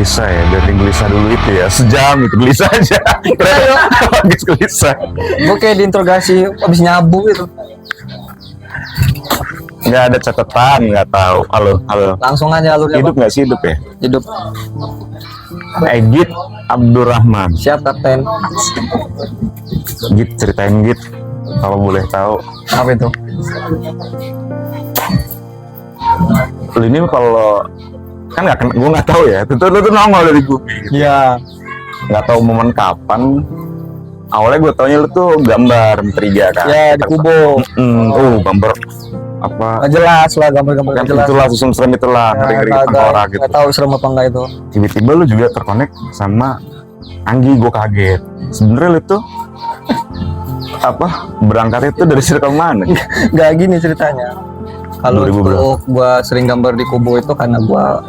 gelisah ya, dari gelisah dulu itu ya, sejam itu gelisah aja. Habis gelisah. Gue kayak diinterogasi abis nyabu gitu. Nggak ada catatan, nggak tahu. Halo. Langsung aja alurnya. Hidup nggak sih hidup ya? Hidup. Egit Abdurrahman. Siap kapten. Git, ceritain Git, kalau boleh tahu. Apa itu? Lu ini kalau kan gue nggak tahu ya. Tentu lu tuh nongol dari gue. Iya. Nggak tahu momen kapan. Awalnya gue taunya lu tuh gambar Menteriga kan. Ya di Kubo. Gambar apa? Nggak jelas lah gambar-gambar Kan nggak jelas. itulah susun serem itulah, ngeri-ngeri tengkorak gitu. Nggak tahu serem apa enggak itu. Tiba-tiba lu juga terkonek sama Anggi, gue kaget. Sebenarnya lu tuh apa berangkat itu dari circle mana? Nggak gini ceritanya. Kalau 2000 berapa? untuk gua sering gambar di Kubo itu karena udah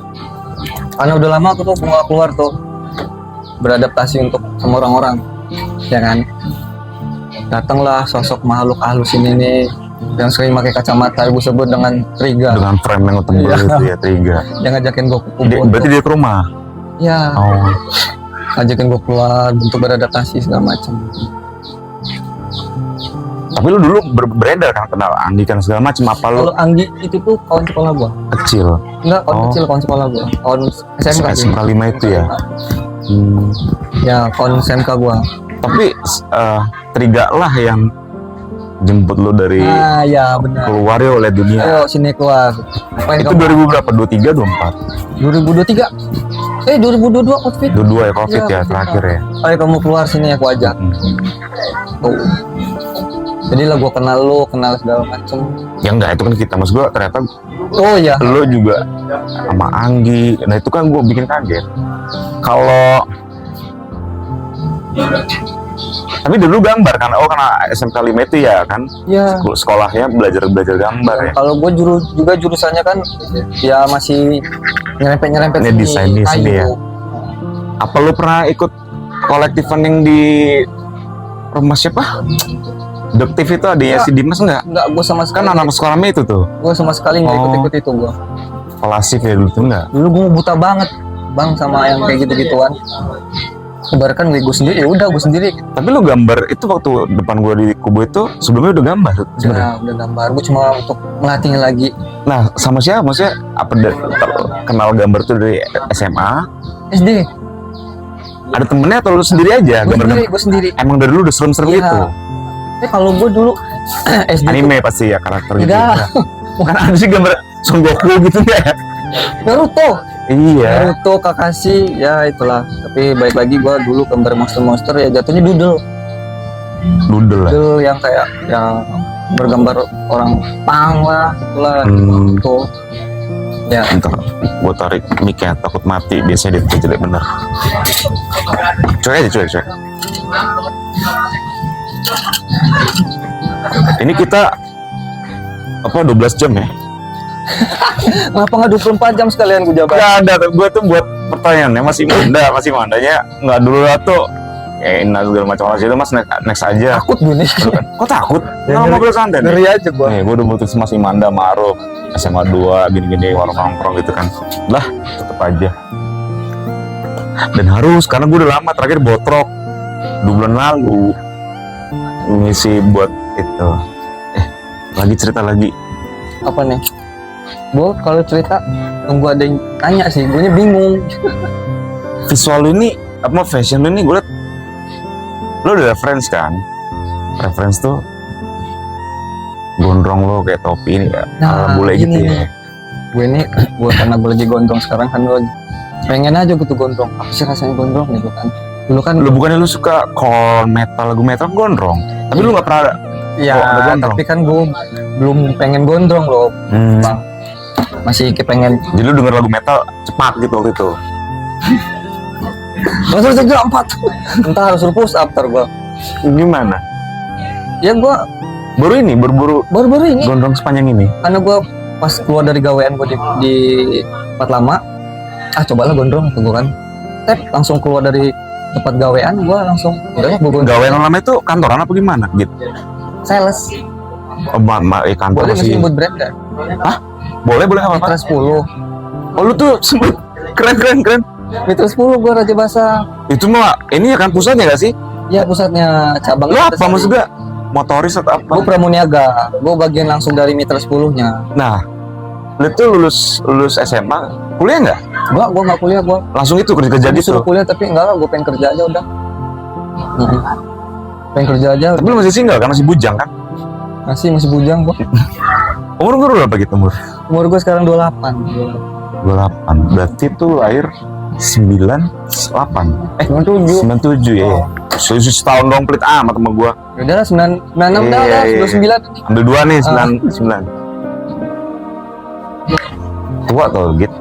lama aku tuh nggak keluar tuh beradaptasi untuk sama orang-orang, ya kan. Datanglah sosok makhluk halus ini nih yang sering pakai kacamata, ibu sebut dengan Triga. Dengan frame yang tebal Iya. itu ya, Triga. Yang ngajakin gua ke Kubo. Berarti dia ke rumah. Ya, Oh, ngajakin gua keluar untuk beradaptasi segala macam. tapi lu dulu beredar kan kenal Andi kan segala macam, apa lu Kalau Anggi itu tuh kawan sekolah gua. kecil? Enggak, kawan Oh. kecil, kawan sekolah gua. Kawan SMK sih. SMK 5 itu ya. Ya, kawan SMK gua. Tapi Triga lah yang jemput lu dari Ah, ya benar. keluar ya oleh dunia. Ayo sini keluar. Apa yang Itu kamu 2000 berapa? 23, 24? 2023? 2022 Covid. 22 ya Covid ya Iya, terakhir ya. Ayo kamu keluar sini aku ajak. Tuh. Jadi lah gua kenal lu, kenal segala macem. Ya enggak, itu kan kita, mas gua ternyata Oh iya. lu juga sama Anggi. Nah itu kan gua bikin kaget. Kalau tapi dulu gambar kan, karena SMK 5 itu ya kan, Ya. sekolahnya belajar gambar ya. Kalau gua juga jurusannya kan ya masih nyerempet Ini desain di sini ya. Apa lu pernah ikut kolektifan yang di rumah siapa? Doktif itu adanya si Dimas enggak? Enggak, gua sama sekali. Kan anak sekolahnya itu tuh. Gua sama sekali nggak Oh. ikut-ikut itu gua. Kelasif ya dulu tuh enggak? Dulu gua buta banget, Bang, sama yang kayak gitu-gituan. Ibaratkan gue sendiri, ya udah gue sendiri. Tapi lu gambar itu waktu depan gua di Kubo itu sebelumnya udah gambar sebenarnya. Ya, udah gambar. Gue cuma untuk melatih lagi. Nah, sama siapa? Maksudnya apa kenal gambar tuh dari SMA? SD. Ada temennya atau lu sendiri aja gambar? Gue sendiri. Emang dari dulu udah serem-serem Iya. gitu? Kalau gue dulu SD tuh Anime pasti ya karakter gitu. enggak. Kan ada sih gambar Son Goku gitu ya. Naruto. Iya. Naruto, Kakashi, ya itulah. Tapi baik lagi gue dulu gambar monster-monster ya jatuhnya doodle. Doodle lah. Doodle yang kayak yang bergambar orang pang lah, itulah. Tuh. Ya, Ntar gua tarik mic-nya, takut mati. Biasanya dia jelek bener. Cuek aja, cuek. Ini kita apa 12 jam ya? ngapa nggak 24 jam sekalian gue jabat? Gak ada, gue tuh buat pertanyaannya masih mandanya nggak dulu lah tuh. Nah segala macam hal itu mas next aja. Takut gue nih. Kok takut? Ya, Nggak ngobrol santai nih. Ngeri aja gue. Nih, gue udah mutus masih Manda, Maruf, SMA 2, gini-gini, warung nongkrong gitu kan. Lah, tetep aja. Dan harus, karena gue udah lama terakhir botrok 2 bulan lalu ngisi buat itu. Lagi cerita lagi. Apa nih? Gue kalau cerita tunggu ada yang tanya sih, gue bingung. Visual lu ini, apa fashion lu ini gue liat, lu udah reference kan? Reference tuh gondrong lo kayak topi ini ya, ala bule gitu gini ya. nih. Gue ini, karena gue lagi gondrong sekarang kan, gue pengen aja gitu gondrong. Apa sih rasanya gondrong gitu kan? Dulu kan Lu bukannya lu suka corn metal, lagu metal gondrong, tapi lu nggak pernah ya, ada gondrong. tapi kan gue belum pengen gondrong loh, Bang. Masih kepengen. Jadi lu denger lagu metal cepat gitu waktu itu. Langsung saja 4. Entah harus push up ntar gue. Gimana? Ya gue Baru ini, baru baru-baru ini gondrong sepanjang ini. karena gue pas keluar dari gawean gue di tempat lama, cobalah gondrong tuh gue kan. Langsung keluar dari tempat gawean, gue langsung udah gue gondrong. Gawean lama itu kantoran apa gimana gitu? Sales. Oh, kantor Boleh nggak sih. sebut brand kan? Boleh apa? Mitra 10. Oh lu tuh sempet keren. Metro 10 gue Raja Basa. Itu mah ini ya kan pusatnya gak sih? Ya pusatnya cabang. Lu apa maksudnya? Motoris atau apa? Gue Pramuniaga. Gue bagian langsung dari Mitra 10-nya. Nah, lu tuh lulus SMA, kuliah nggak? Gue nggak kuliah, gue Langsung itu kerja gitu. disuruh kuliah tapi enggak lah, gue pengen kerja aja udah. Pengen kerja aja. Tapi lu masih single kan, masih bujang kan? Masih bujang gue. Umur lu berapa gitu umur? Umur gue sekarang 28. 28. Berarti tuh lahir 98. 97. 97 ya. Selisih setahun dong pelit amat sama gua. Udah lah 96 dah, Iya, iya. 29. Ambil 2 nih, 99. Tua tuh gitu.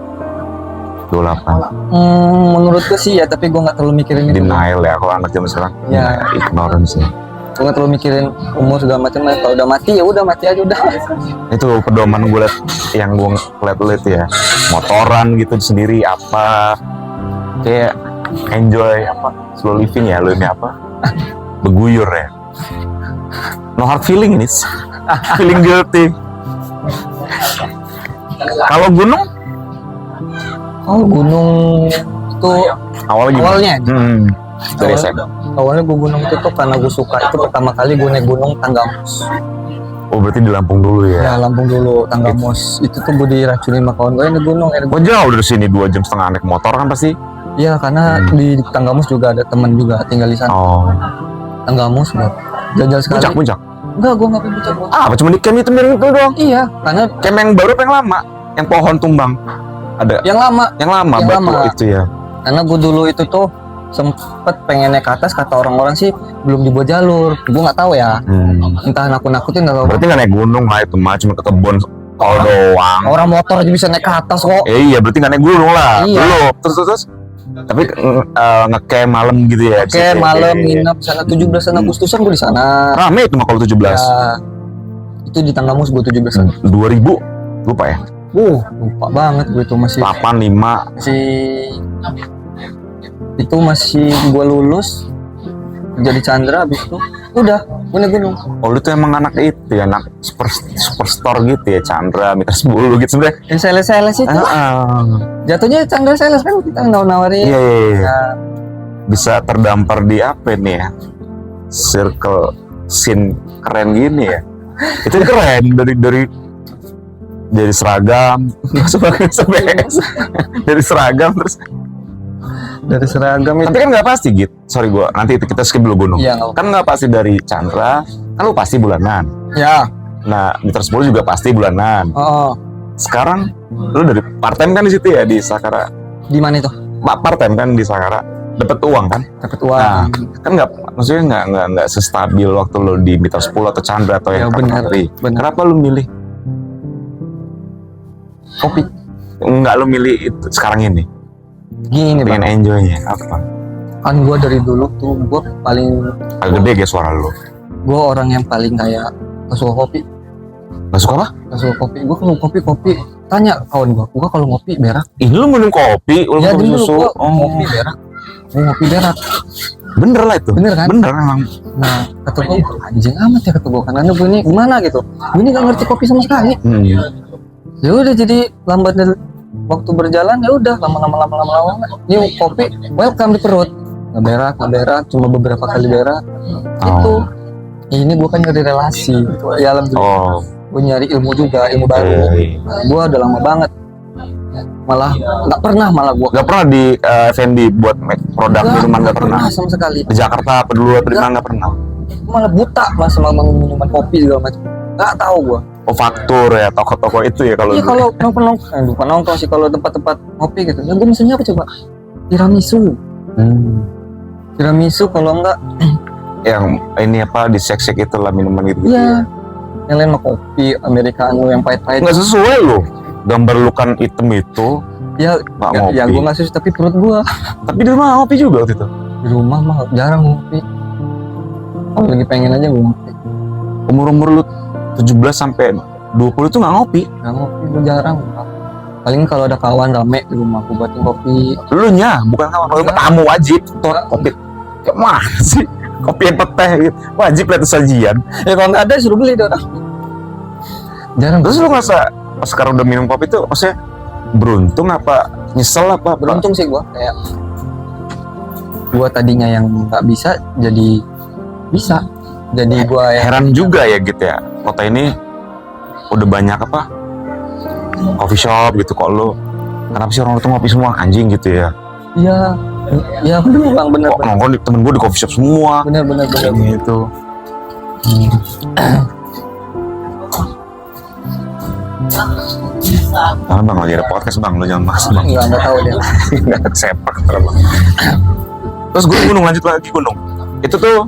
28. Menurut gue sih ya, tapi gue nggak terlalu mikirin itu. Denial ya kalau anak zaman sekarang. Ya. Ignorance ya. Gue nggak terlalu mikirin umur segala macam. Kalau udah mati ya udah mati aja udah. Itu pedoman gue liat, yang gue liat itu ya, motoran gitu sendiri apa, kayak enjoy apa, slow living ya, lo ini apa, beguyur ya, no hard feeling ini, feeling guilty. Kalau gunung Oh gunung itu awalnya gimana? awalnya. Dari SMA. Awalnya gue gunung itu tuh karena gue suka. Itu pertama kali gue naik gunung Tanggamus. Oh berarti di Lampung dulu ya? Ya Lampung dulu Tanggamus. Itu tuh gue diracunin sama kawan gue naik gunung. Oh jauh dari sini 2 jam setengah naik motor kan pasti? Iya karena di Tanggamus juga ada teman juga tinggal di sana. Oh. Tanggamus buat jajal sekali. Puncak. Enggak, gue nggak puncak. Gua. Ah, apa cuma di camp itu miring itu doang? Iya, karena Camp yang baru apa yang lama? Yang pohon tumbang? Ada? yang lama. Yang lama, Yang batu lama. itu ya. Karena gue dulu itu tuh sempet pengen naik ke atas, kata orang-orang sih belum dibuat jalur. Gue nggak tahu ya. Entah nakut-nakutin atau Berarti nggak naik gunung lah itu mah, cuma ke kebun tol doang. orang motor aja bisa naik ke atas kok. Iya, berarti nggak naik gunung lah. Iya. Belum. Terus. Tapi ngecamp malam gitu ya. Oke, malam nginep sana 17 Agustusan gue di sana. Rame itu mah kalau 17. Ya, itu di Tanggamus gue 17-an. 2000 lupa ya. Lupa banget gue itu masih 8 5. itu masih gue lulus jadi Chandra, habis itu udah gue naik gunung. Oh, lu tuh emang anak itu ya, anak superstore gitu ya, Chandra, Mitra 10 gitu sebenarnya. Yang sales itu jatuhnya Chandra sales kan, kita nawarin. Iya. Nah, Bisa terdampar di apa nih ya? Circle scene keren gini ya. Itu keren dari seragam, sebagai SBS. Dari seragam terus. dari seragam itu. Tapi kan nggak pasti gitu. Sorry gua, nanti itu kita skip dulu gunung. Iya, nggak apa-apa. Kan nggak pasti dari Chandra, kan lu pasti bulanan. Ya. Nah, Mitra 10 juga pasti bulanan. Oh. Sekarang lu dari part time kan di situ ya, di Sakara. Di mana itu? Part time kan di Sakara. Dapat uang kan? Dapat uang. Nah, kan maksudnya nggak sestabil waktu lo di Mitra 10 atau Chandra atau Ya, yang benar. Kapolri. Kenapa lu milih Kopi. nggak lu milih itu sekarang ini? Gini Pengen bang. enjoynya apa? Kan gue dari dulu tuh gue Agak gede kayak suara lu. gue orang yang paling kayak gak suka kopi. Nggak suka apa? Gak suka kopi. Gue kalau kopi. Tanya kawan gue kalau ngopi berak. Ih, lu minum kopi, lu Ya minum dulu susu. gue ngopi berak. Gue ngopi berak. Bener lah itu. Bener kan? Bener emang. Nah kata gue anjing amat ya, kata gue, karena gue ini gimana gitu. Gue ini gak ngerti kopi sama sekali. Ya udah, jadi lambat dari waktu berjalan, ya udah lama-lama ini kopi welcome di perut. Nggak berak, cuma beberapa kali berak. Itu ini gue kan nyari relasi gitu. Ya alhamdulillah. Oh. Gue nyari ilmu juga, ilmu baru. Gue udah lama banget, malah nggak pernah gue Gak pernah di Fendi buat make produk minuman, gak pernah. sama sekali. Di Jakarta apa dulu apa di mana gak pernah. Malah buta mas sama minuman kopi segala macam, nggak tahu gue. Oh, faktur ya, toko-toko itu ya kalau Iya, dulu. kalau bukan nongkrong sih, kalau tempat-tempat kopi gitu. Ya gue misalnya apa coba? Tiramisu kalau enggak Yang ini apa di sek-sek itu lah minuman gitu. iya. Yang lain mah kopi americano yang pahit-pahit. Nggak sesuai loh. Gambar lu kan hitam itu. Ya, Nggak ya, ngopi. ya gue nggak susu, tapi perut gue Tapi di rumah ngopi juga waktu itu. di rumah mah jarang ngopi. Kalau lagi pengen aja gue ngopi. Umur lu 17 sampai 20 itu nggak ngopi. Nggak ngopi gue jarang. Paling kalau ada kawan rame di rumah gue buatin kopi. Lu nya, bukan kawan. Kalau Enggak. tamu wajib tuh kopi. Kayak mana sih? Kopi apa teh gitu. Wajib lihat sajian. Ya kalau nggak ada suruh beli dong. Jarang. Terus lu ngerasa pas sekarang udah minum kopi tuh, maksudnya Beruntung apa nyesel apa? Beruntung sih gua, kayak gua tadinya yang nggak bisa jadi bisa. Jadi gua yang Heran juga ya gitu ya, kota ini udah banyak apa coffee shop gitu, kok lo kenapa sih orang tuh ngopi semua anjing gitu ya? iya iya bener bang, bener Kok nongkrong di temen gue di coffee shop semua bener gitu. Karena bang lagi ada podcast bang, lo jangan bahas bang. nggak tahu deh. Nggak sepak terus bang. Terus gunung lanjut lagi gunung. Itu tuh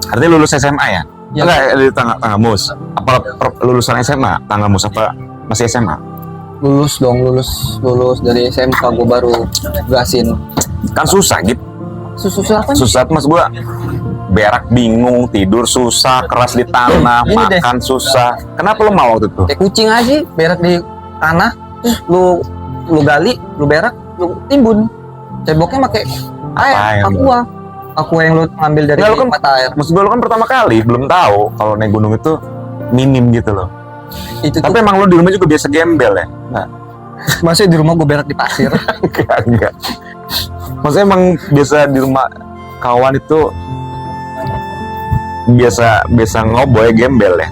artinya lulus SMA ya? Ya. Enggak, di tangga mus. Apa lulusan SMA? Tangga mus apa masih SMA? Lulus dong, lulus dari SMK gua baru gasin. Kan susah gitu. Susah apa nih? Susah tuh mas gua. Berak bingung, tidur susah, keras di tanah, Gini deh. makan susah. Kenapa lo mau waktu itu? Kayak kucing aja berak di tanah, lu gali, lu berak, lu timbun. Ceboknya pakai air, Apain? aqua yang lu ngambil dari Nggak, lu kan- mata air. Maksud gue lo kan pertama kali, belum tahu kalau naik gunung itu minim gitu loh. Itu Tapi tuh emang lo di rumah juga biasa gembel ya? Nggak? masih di rumah gua berak di pasir. Enggak. Maksudnya emang biasa di rumah kawan itu biasa ngoboy gembel ya?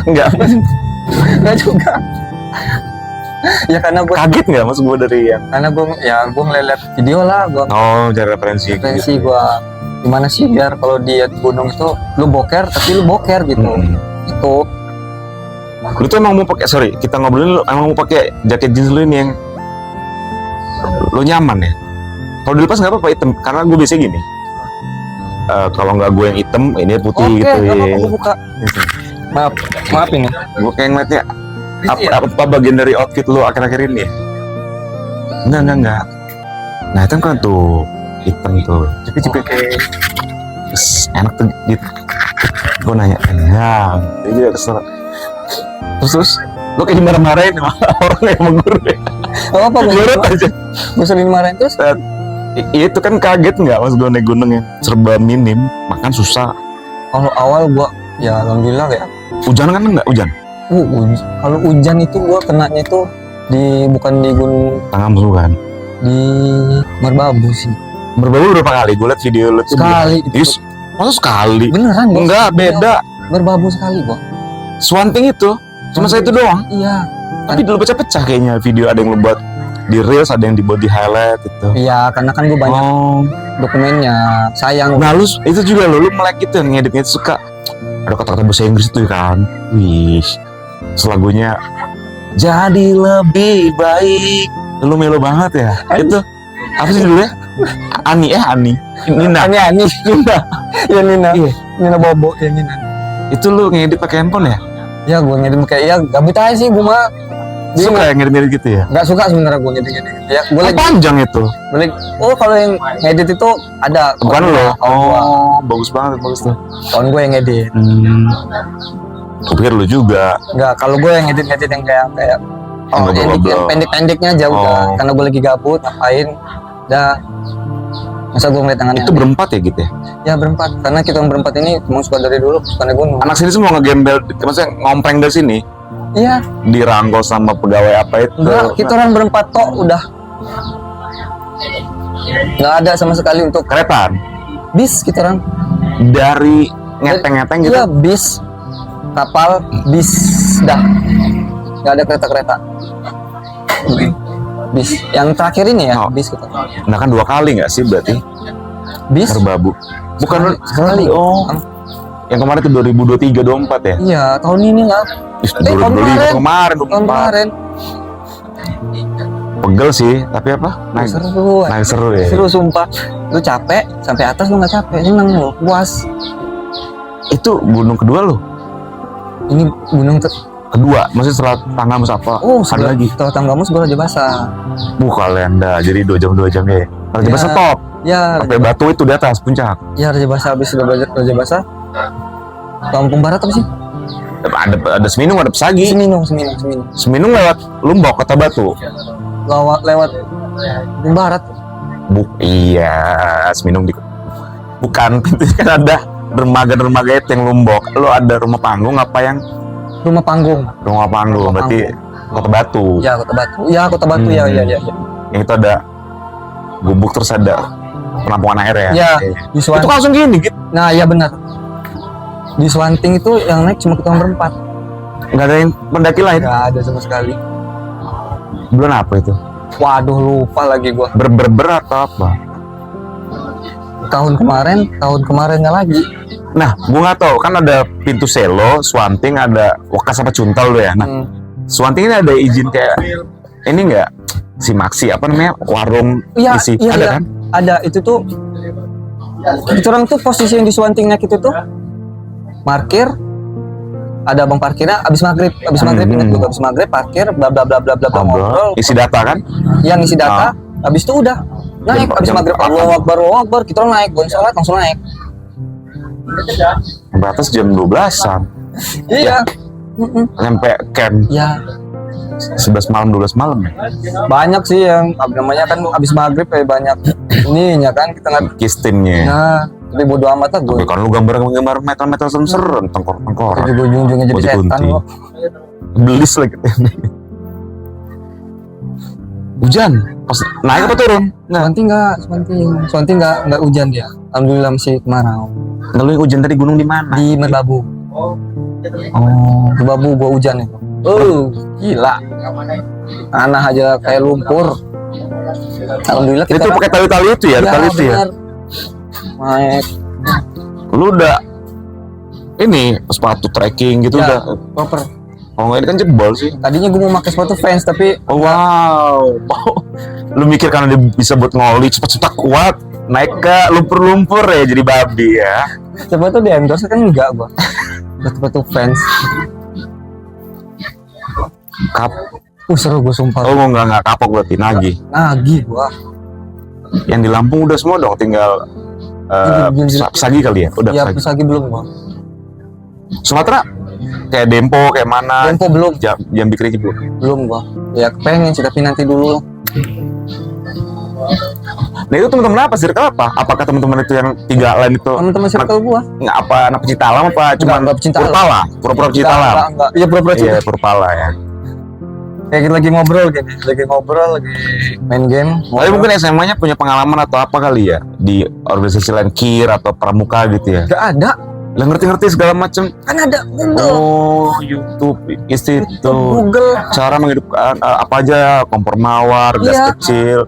Enggak. Enggak juga. Ya karena gua Kaget nggak maksud gue dari yang gua ngeliat video lah, gua oh cari referensi referensi gua gimana sih biar kalau dia di gunung itu lu boker tapi lu boker gitu. Itu Lu tuh emang mau pakai, sorry kita ngobrolin, lu emang mau pakai jaket jeans lu ini yang lu nyaman ya? Kalau dilepas nggak apa-apa hitam, karena gue biasanya gini. Kalau nggak gue yang hitam, ini putih oke, gitu nggak ya. apa-apa, gua buka. Maaf ini. Gue kayak ngeliatnya Iya. apa bagian dari outfit lu akhir-akhir ini ya? Enggak. Nah itu kan tuh hitam tuh, cepet enak tuh gitu. Gue nanya, ya, ini terserah. Terus lu kayak dimarah-marahin sama orang yang sama guru ya? Oh, apa Nurut aja. gua sering marahin terus. Itu kan kaget nggak mas gue naik gunung yang serba minim, makan susah. Kalau awal gua ya alhamdulillah ya. Hujan kan enggak hujan? Kalau hujan itu gua kenanya itu bukan di gunung, Tangan musuh kan. di Merbabu sih. Berbau berapa kali? Gue liat video lu tuh. Sekali Yes, masa sekali? beneran gua. Enggak, beda. Merbabu sekali gua. Swanting itu, cuma saya itu doang. Iya. Tapi dulu pecah-pecah kayaknya video, ada yang lu buat di reels, ada yang dibuat di highlight gitu. Iya, karena kan gua banyak Oh, dokumennya. Sayang. nah lu itu juga lu melek gitu, ngeditnya suka. Ada kata-kata bahasa Inggris itu kan. Wih, selagunya jadi lebih baik. Lu melo banget ya. Itu apa sih dulu ya? Ani. Nina. Ani. Nina. Ya Nina. Iya. Nina Bobo ya Nina. Itu lu ngedit pakai handphone ya? Ya gua ngedit kayak ya gabut aja sih gua mah. Dia Suka ya ngedit-ngedit gitu ya? nggak suka sebenarnya gua ngedit. Ya gua Oh, lagi panjang itu. kalau yang ngedit itu ada Bukan kawan lo. gua, kawan gua. Oh, bagus banget, bagus tuh. Kawan gua yang ngedit. Gue pikir lu juga. Enggak, kalau gue yang ngedit yang kayak Oh, edit yang goblok. pendek-pendeknya aja udah. Oh. Karena gue lagi gabut ngapain udah, masa gue ngeliat tangannya Itu berempat ya gitu ya? ya berempat, karena kita berempat ini emang suka dari dulu suka naik gunung. Anak sini semua ngegembel, maksudnya ngompreng dari sini, Iya, dirangkul sama pegawai apa itu. enggak, kita orang berempat tok udah nggak ada sama sekali untuk Keretaan bis, kita orang dari ngeteng-ngeteng gitu. iya bis, kapal, bis, dah nggak ada kereta-kereta. Bis yang terakhir ini ya, Oh. bis kita. Nah kan 2 kali nggak sih berarti Bis Merbabu? Bukan sekali. Oh, yang kemarin itu 2023-24 ya? Iya, tahun ini lah. Ih, tahun 2025 kemarin, Tahun 24. kemarin. Pegel sih, tapi apa? Naik Seru. naik seru ya. Seru sumpah. Lu capek, sampai atas lu nggak capek, seneng lu, puas. Itu gunung kedua lo? Ini gunung Kedua, maksudnya setelah Tanggamus apa? Ada lagi? Setelah Tanggamus gua Raja Basah. Kalian dah, jadi 2 jam 2 jam ya. Raja Ya. Basah top, Ya, sampai Batu itu di atas puncak. ya Raja Basah habis udah Raja Basah. Lampung Barat apa sih? Ada Seminung, ada Pesagi. Seminung. Seminung lewat Lombok, Kota Batu. Lewat Lampung Barat. Iya, Seminung bukan. Kan ada dermaga itu yang Lombok. Lo ada rumah panggung apa yang Rumah panggung. rumah panggung? Berarti Kota Batu. Ya Kota Batu. Ya Kota Batu ya. Yang itu ada gubuk terus ada penampungan air ya. Ya, Iya. di Itu Swanting. langsung gini gitu. Nah, iya benar. Di Swanting itu yang naik cuma kita berempat. Nggak ada yang pendaki lain. Nggak ada sama sekali. Bulan apa itu? Waduh, lupa lagi gua. Berber atau apa? Tahun kemarinnya lagi. Nah, gua nggak tahu kan ada pintu selo, Swanting ada Wakas apa Cuntal lo ya. Nah, Hmm. Swanting ini ada izin kayak ini nggak si Maxi apa namanya warung Iya, isi iya, ada iya. kan? Ada itu tuh. Kita orang tuh posisi yang di Swanting naik itu tuh parkir. Ada abang parkirnya abis maghrib ingat juga abis maghrib parkir bla bla bla bla bla bla ngobrol Isi data kan? yang isi data abis itu udah naik abis Jam- maghrib jam- Allahu Akbar kita orang naik bukan sholat langsung naik. Batas jam 12-an. Iya. Sampai camp Ya 11 malam 12 malam ya. banyak sih yang apa namanya kan abis maghrib kayak banyak ininya kan kita nggak. Kistinnya. Nah tapi bodo amat lah gue. Tapi kan lu gambar metal serem tengkor-tengkor. Juga ujung-ujungnya jadi Body setan kunti. kok. Belis lagi. Hujan pas naik apa turun? Swanting nggak hujan dia. Alhamdulillah masih kemarau. Lalu yang hujan tadi gunung di mana? Di Merbabu. Oh, Merbabu gua hujan itu. Gila. Tanah aja kayak lumpur. Alhamdulillah itu pakai tali-tali itu ya, tali itu ya. benar. Naik. Lu udah ini sepatu trekking gitu Ya, udah. proper. Oh nggak, ini kan jebol sih. Tadinya gua mau pakai sepatu Vans tapi Oh, wow. Lu mikir karena dia bisa buat ngoli cepat-cepat kuat, naik ke lumpur-lumpur ya jadi babi ya. sepatu di endorse kan enggak gua. Sepatu Vans. Kap. Seru gua sumpah. Oh nggak kapok berarti nagih. Nagih gua. Yang di Lampung udah semua dong, tinggal Pesagi kali ya, udah Ya Pesagi. Pesagi belum gua. Sumatera kayak Dempo kayak mana? Tempo belum. Jambi Kerinci belum. Belum gua. Ya pengen sih tapi nanti dulu. Nah itu teman-teman apa? Circle apa? Apakah teman-teman itu yang 3 lain itu Teman-teman circle gua. nggak apa anak pecinta alam apa cuma Nggak pecinta alam. Purpala? Pura-pura pecinta alam. Enggak. Iya pura-pura cinta. Iya Purpala ya. Kayak kita lagi ngobrol gini, lagi main game. Tapi mungkin SMA-nya punya pengalaman atau apa kali ya di organisasi lain KIR atau pramuka gitu ya. Gak ada, Lah ngerti-ngerti segala macam. kan ada Google. Oh, YouTube, Institut, Google. cara menghidupkan apa aja, kompor mawar, gas Iya. kecil,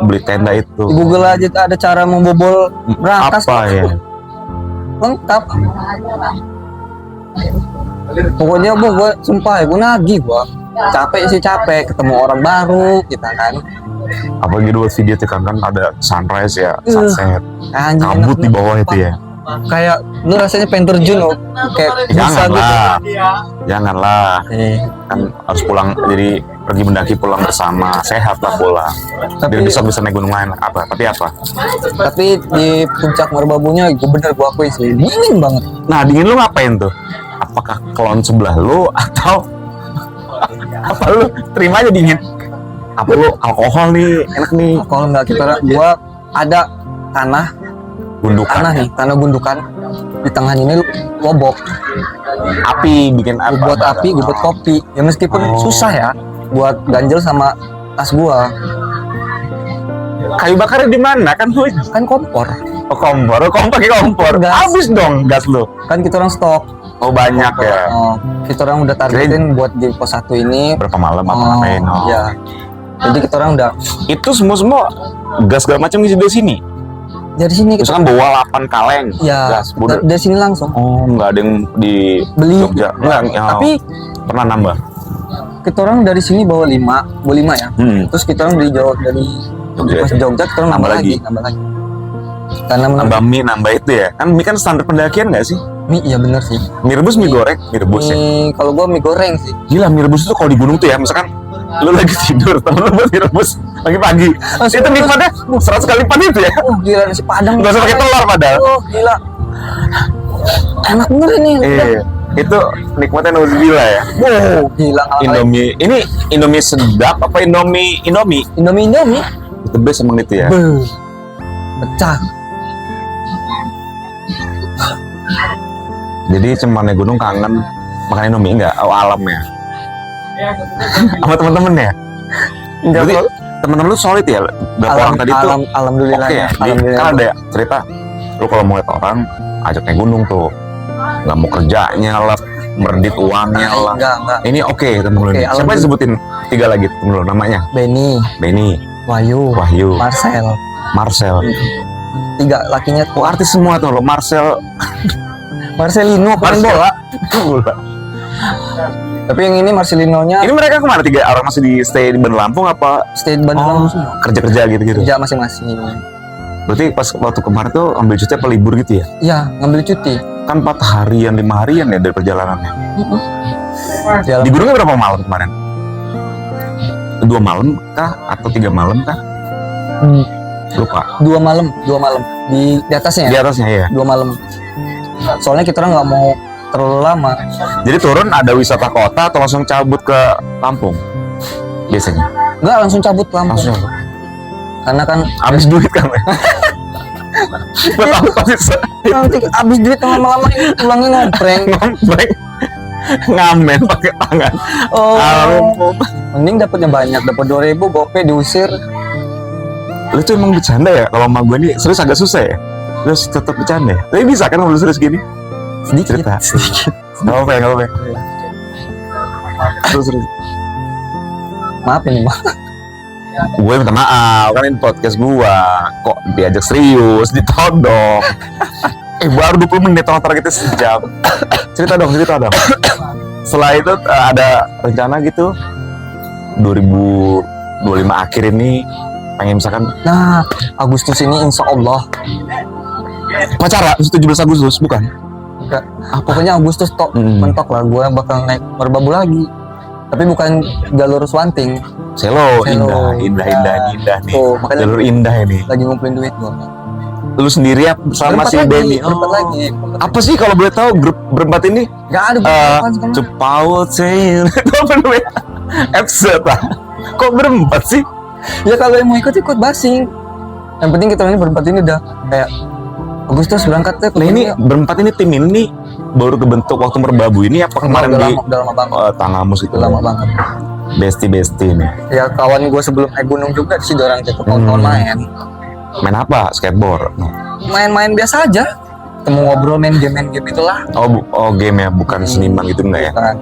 beli tenda Di itu. Google aja ada cara membobol berangkas. Apa ya? Lengkap. Pokoknya gua sumpah ya, gua nagih gua. Capek sih capek, ketemu orang baru kita kan. Apalagi buat video tuh kan ada sunrise ya, sunset, Anjing kabut enak di bawah banget. itu ya. Kayak lu rasanya pengen terjun loh. Kayak bisa gitu. Janganlah, Eh, kan harus pulang, jadi pergi mendaki pulang bersama, sehat lah pulang. Biar Tapi- besok bisa naik gunung lain apa? Tapi apa? tapi di puncak Merbabunya gua bener gua akui sih dingin banget. Nah dingin lu ngapain tuh? Apakah klon sebelah lu atau apa lu terima aja dingin? Apa lu alkohol nih enak nih? Kalau nggak kita gua ada tanah Gundukan tanah gundukan di tengahnya ini lobok. api bikin Gua apa? buat api, gua buat kopi. Ya meskipun Oh. susah ya buat ganjel sama tas gua. Kayu bakarnya di mana kan lu? Kan kompor. Oh kompor, pakai kompor. Gas. Habis dong gas lu. Kan kita orang stok. Oh banyak ya. Oh, kita orang udah targetin buat di pos 1 ini. Berapa malam apa ngapain? Oh. Ya. Jadi kita orang udah Itu semua gas segala macam ngisi dari sini. dari sini kita Misalkan bawa 8 kaleng ya gas. Udah. dari sini langsung Oh nggak ada yang di beli. Jogja. Enggak. Tapi pernah nambah. kita orang dari sini bawa 5 ya. Terus kita orang dari Jawa dari Jogja. pas Jogja kita orang nambah lagi. Karena Nambah mie, nambah itu ya. Kan mie kan standar pendakian nggak sih? mie iya bener sih. Mie rebus, mie goreng, mie rebus ya. Kalau gua mie goreng sih. Gila, mie rebus itu kalau di gunung tuh ya, misalkan lu lagi tidur, temen lu buat mie rebus pagi-pagi. Langsung Itu nikmatnya 100 kali lipat itu ya. Oh gila nasi padang. Nggak usah pakai telur padahal. Oh gila. Enak bener ini. Itu nikmatnya nauzubillah ya. Wow, gila ngalahin. Indomie, ini Indomie sedap apa Indomie? Indomie. Itu best emang itu ya. Beuh. Pecah. Jadi cuma naik gunung kangen makan Indomie enggak? Oh alam ya. Sama temen-temennya. Berarti temen-temen lu solid ya? Berapa orang tadi tuh? Alhamdulillah. Oke ya. Kan ada cerita, lu kalau mau lihat orang ajak naik gunung tuh, nggak mau kerjanya lah, meredit uangnya lah. Enggak. Ini oke temen lu. Oke, Nih. Siapa yang sebutin 3 lagi temen lu namanya? Benny, Wahyu, Marcel. 3 lakinya Oh artis semua tuh lo, Marcelino pemain bola. Tapi yang ini Marcelinonya Ini mereka kemana 3 orang masih di stay di Bandar Lampung apa stay di Bandung semua. kerja-kerja gitu-gitu? Kerja masing-masing. Berarti pas waktu kemarin tuh ambil cuti apa libur gitu ya? Iya, ngambil cuti. Kan 4 harian 5 harian ya dari perjalanannya. Jalan Di gunungnya berapa malam kemarin? 2 malam kah atau 3 malam kah? Lupa. 2 malam di atasnya. Di atasnya ya. 2 malam. Soalnya kita nggak mau terlalu lama. Jadi turun ada wisata kota atau langsung cabut ke Lampung? Biasanya. Nggak langsung cabut ke Lampung. Langsung. Karena kan Habis duit kan? Buat apa sih? nanti habis duit lama-lama ini pulangnya ngompreng. Ngompreng. Ngamen pakai tangan. Oh. Mending dapatnya banyak, dapat 2.000 gope diusir. Lu tuh emang bercanda ya? Kalau sama gue nih serius agak susah ya? Terus tetap bercanda ya? Tapi bisa kan ngobrol serius gini? Sedikit. Cerita. Gak apa-apa ya, gak apa-apa ya. Terus. Maaf ini mah. Gue minta maaf, kan ini podcast gue. Kok diajak serius, ditodong. Baru 20 menit, orang targetnya sejam. Cerita dong. Setelah itu ada rencana gitu 2025 akhir ini pengen misalkan Nah, Agustus ini insya Allah. pacaran 17 Agustus bukan? Enggak. Pokoknya Agustus tok mentok lah. Gue bakal naik merbabu lagi. Tapi bukan jalur Swanting. Selo. Selo. Indah nih. Tuh, makanya Jalur indah ini. lagi ngumpulin duit gue. Lu sendiri ya sama si Benny. Berempat lagi. Apa sih kalau boleh tahu grup berempat ini? Gak ada berempat sekarang. Cepaut sih. Itu apa namanya? Episode lah. Kok berempat sih? Ya kalau yang mau ikut basing. Yang penting kita ini berempat ini udah kayak Agustus berangkat ya. Nah ini berempat ini tim ini baru kebentuk waktu merbabu ini apa kemarin udah di lama banget. Tangamus itu? Udah lama banget. Bestie nih. Ya kawan gue sebelum naik gunung juga sih orang itu kawan main. Main apa? Skateboard. Main-main biasa aja. Ketemu ngobrol main game itulah. Oh game ya, bukan seniman gitu enggak ya? Kan.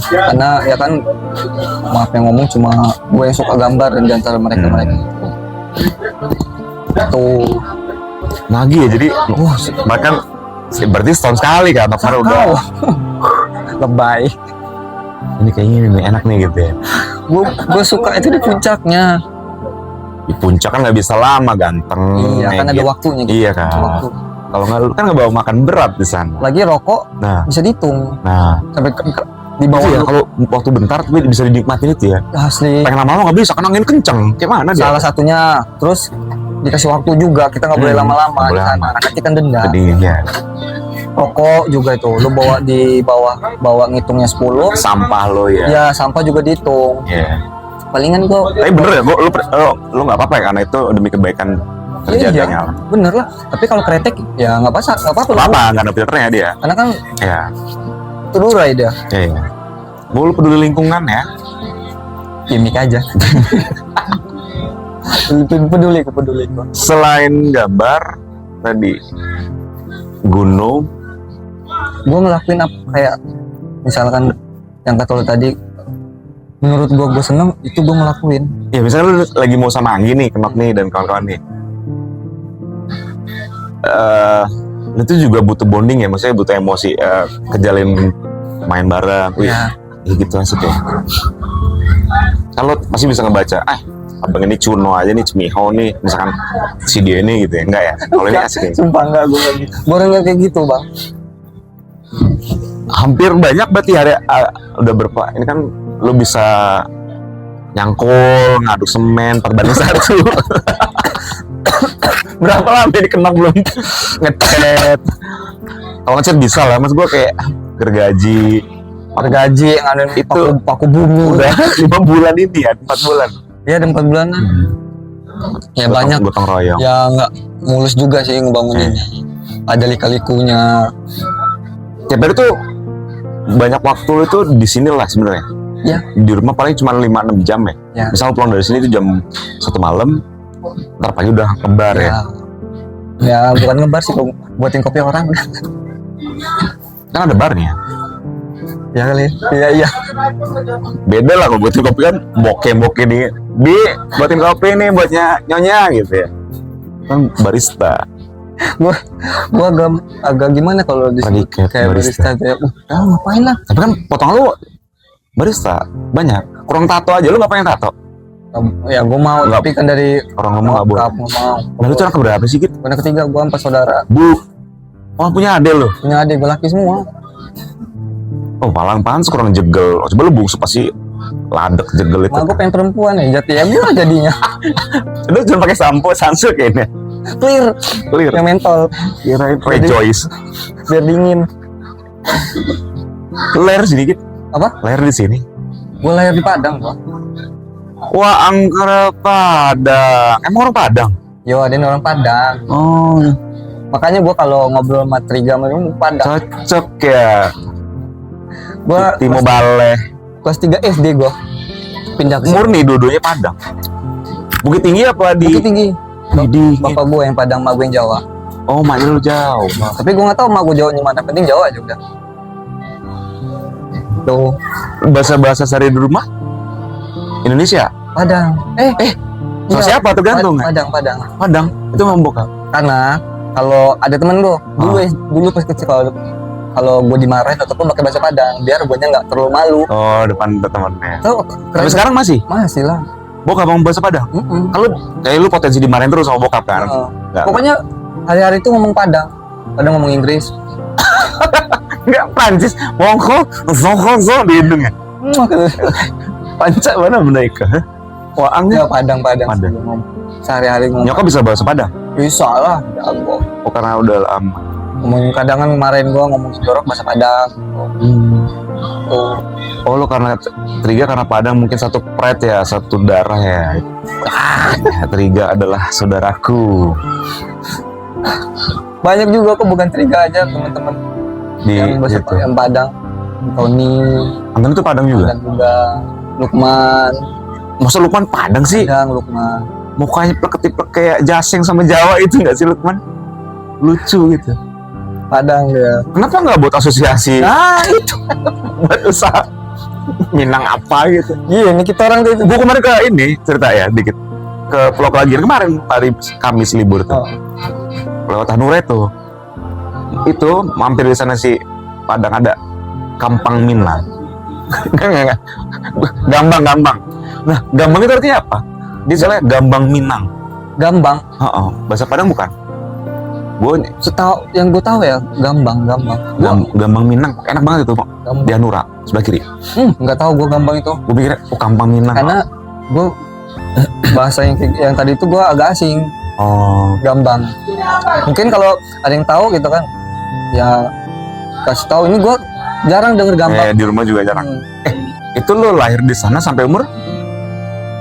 Karena ya kan maaf yang ngomong cuma gue yang suka gambar dan diantara mereka tuh Nagi ya, jadi bahkan berarti setahun sekali kan, kemarin udah lebay. Ini kayaknya ini enak nih gitu ya. Gue suka itu di puncaknya. Di puncak kan nggak bisa lama, ganteng. Iya kan ada gitu. waktunya. Gitu. Iya kan. Waktu. Kalau nggak kan nggak bawa makan berat di sana. Lagi rokok bisa dihitung. Nah sampai di bawah ya, kalau waktu bentar tapi bisa dinikmatin itu ya. Asli. Pengen lama-lama nggak bisa, kan angin kenceng. Kayak mana dia? Salah satunya. Terus dikasih waktu juga, kita nggak boleh lama-lama di sana. Nanti kan denda. Jadi ya. Rokok juga itu, lu bawa di bawa ngitungnya 10. Sampah lo ya. Ya sampah juga dihitung. Iya. Palingan gua. Tapi bener ya, lu nggak apa-apa ya karena itu demi kebaikan terjaganya alam. Bener lah. Tapi kalau kretek ya nggak apa-apa. Apa nggak ada filternya dia? Karena kan Ya. terurai dia. Iya. Lu peduli lingkungan ya. Gimik aja. peduli gua. Selain gambar tadi gunung, Gua ngelakuin apa kayak misalkan yang kata lo tadi, menurut gua seneng itu gua ngelakuin. ya misalnya lu lagi mau sama Anggi nih, Kenok nih dan kawan-kawan nih. Itu juga butuh bonding ya, maksudnya butuh emosi, kejalin main bareng. Wih, Ya. gitu asik ya. Kalau masih bisa ngebaca, abang ini Cuno aja nih, Cemiho nih, misalkan si dia ini gitu ya, enggak ya? Kalau ini asik ya. Sumpah enggak gua lagi. Gua orangnya kayak gitu, Bang. Hampir banyak berarti hari udah berapa? Ini kan lu bisa nyangkul, ngaduk semen, perbanding 1. Berapa lama ini Kenok belum ngecat? Kalau ngecat bisa lah, mas gue kayak gergaji, Gaji yang ada Itu paku bumi udah 5 bulan ini ya, 4 bulan. ya ada 4 bulanan. Ya banyak. Gotong royong. Ya nggak mulus juga sih ngebanguninnya. Ada lika-likunya. Ya berarti tuh banyak waktu lu itu di sini lah sebenarnya. Ya. Di rumah paling cuma 5-6 jam ya. Ya. Misal pulang dari sini itu jam 1 malam, ntar pagi udah kebar ya. Ya bukan ngebar sih, buatin kopi orang. Kan ada barnya. Ya kali. Iya. Beda lah kalau buatin kopi kan bokeh nih. Bi, buatin kopi nih buatnya nyonya gitu ya. Kan barista. Gua agak gimana kalau di sini Predikat kayak barista kayak ngapain lah. Tapi kan potong lu barista banyak. Kurang tato aja, lu gak pengen tato? Ya gua mau, Nggak. tapi kan dari Orang ngomong gak boleh. nggak mau. Lalu itu anak keberapa sih gitu? Anak ketiga, gua 4 saudara. Bu, oh punya adek lu? Punya adik gua laki semua. Oh palang pantas kurang jegel. Oh, coba lu bungsu pasti ladek jegel itu. Mak gua pengen perempuan ya, jati ya gua jadinya. Lu cuma pakai sampo, sunsilk kayaknya. Clear, Clear. yang mentol, Kirain rejoice. biar dingin. Lu lahir sini gitu? Apa? Lahir di sini? Gua lahir di Padang gua. Wah, Angkara Padang. Emang orang Padang? Yo, ada orang Padang. Oh, Makanya gua kalau ngobrol sama Triga sama lu Padang. cocok ya. Gua Timo Baleh. kelas 3 SD gua pindah ke sini. Murni dua-duanya Padang. Bukit Tinggi apa di? Bukit Tinggi. Di. Bapak gua yang Padang, mak gua yang Jawa. Oh, maknya lu jauh. Tapi gua nggak tahu mak gua Jawanya mana, penting Jawa aja udah. Tuh, Bahasa-bahasa sehari di rumah? Indonesia? Padang. Sama Iya, siapa tergantung ya? Padang. Padang. Itu memang bokap. Karena kalau ada temen gua dulu pas kecil kalau gue dimarahin ataupun pakai bahasa Padang biar gue nggak terlalu malu. Oh, depan temannya. Tahu? Tapi sekarang masih? masih lah. Bokap ngomong bahasa Padang? Kalau kayak lu potensi dimarahin terus sama bokap kan? Nggak. Pokoknya hari-hari itu ngomong Padang, kadang ngomong Inggris. Nggak Prancis, Mongko, Zongko di hidungnya. Panca mana menaika? Wah, Ya angin. Padang. Padang. Sehari-hari ngomong. Nyokap bisa bahasa Padang? Bisa lah, jago. Oh, karena udah lama. Ngomongin kadang kan kemarin gue ngomongin jorok bahasa Padang. Oh, lu karena Triga karena Padang mungkin satu pride ya, satu darah ya. Triga adalah saudaraku. Banyak juga kok, bukan Triga aja, teman-teman Di yang bahasa situ. yang Padang. Tony, Anton itu Padang juga? Padang juga. Lukman, Masa Lukman Padang sih? Padang, Lukman. Mukanya plek-plek kayak Jaseng sama Jawa itu nggak sih Lukman? Lucu gitu. Padang dia. Kenapa nggak buat asosiasi? Nah itu. Buat usaha Minang apa gitu. Iya, ini kita orang itu. Gue kemarin ke ini cerita ya dikit ke Pulau Kelagian kemarin hari Kamis libur tuh. Oh. Lewat Hanure tuh. Itu mampir di sana si Padang ada Kampang Minang. Enggak. Gambang. Nah, Gambang itu artinya apa? Dia soalnya Gambang Minang. Gambang. Bahasa Padang bukan? Gue Setahu yang gue tahu ya, Gambang. Gambang Minang enak banget itu Gambang. di Hanura sebelah kiri. Nggak tahu gue Gambang itu. Gue pikir Kampang Minang. Karena gue bahasa yang tadi itu gue agak asing. Oh, Gambang. Mungkin kalau ada yang tahu gitu kan, ya kasih tahu. Ini gue jarang denger Gambang. di rumah juga jarang. Itu lo lahir di sana sampai umur?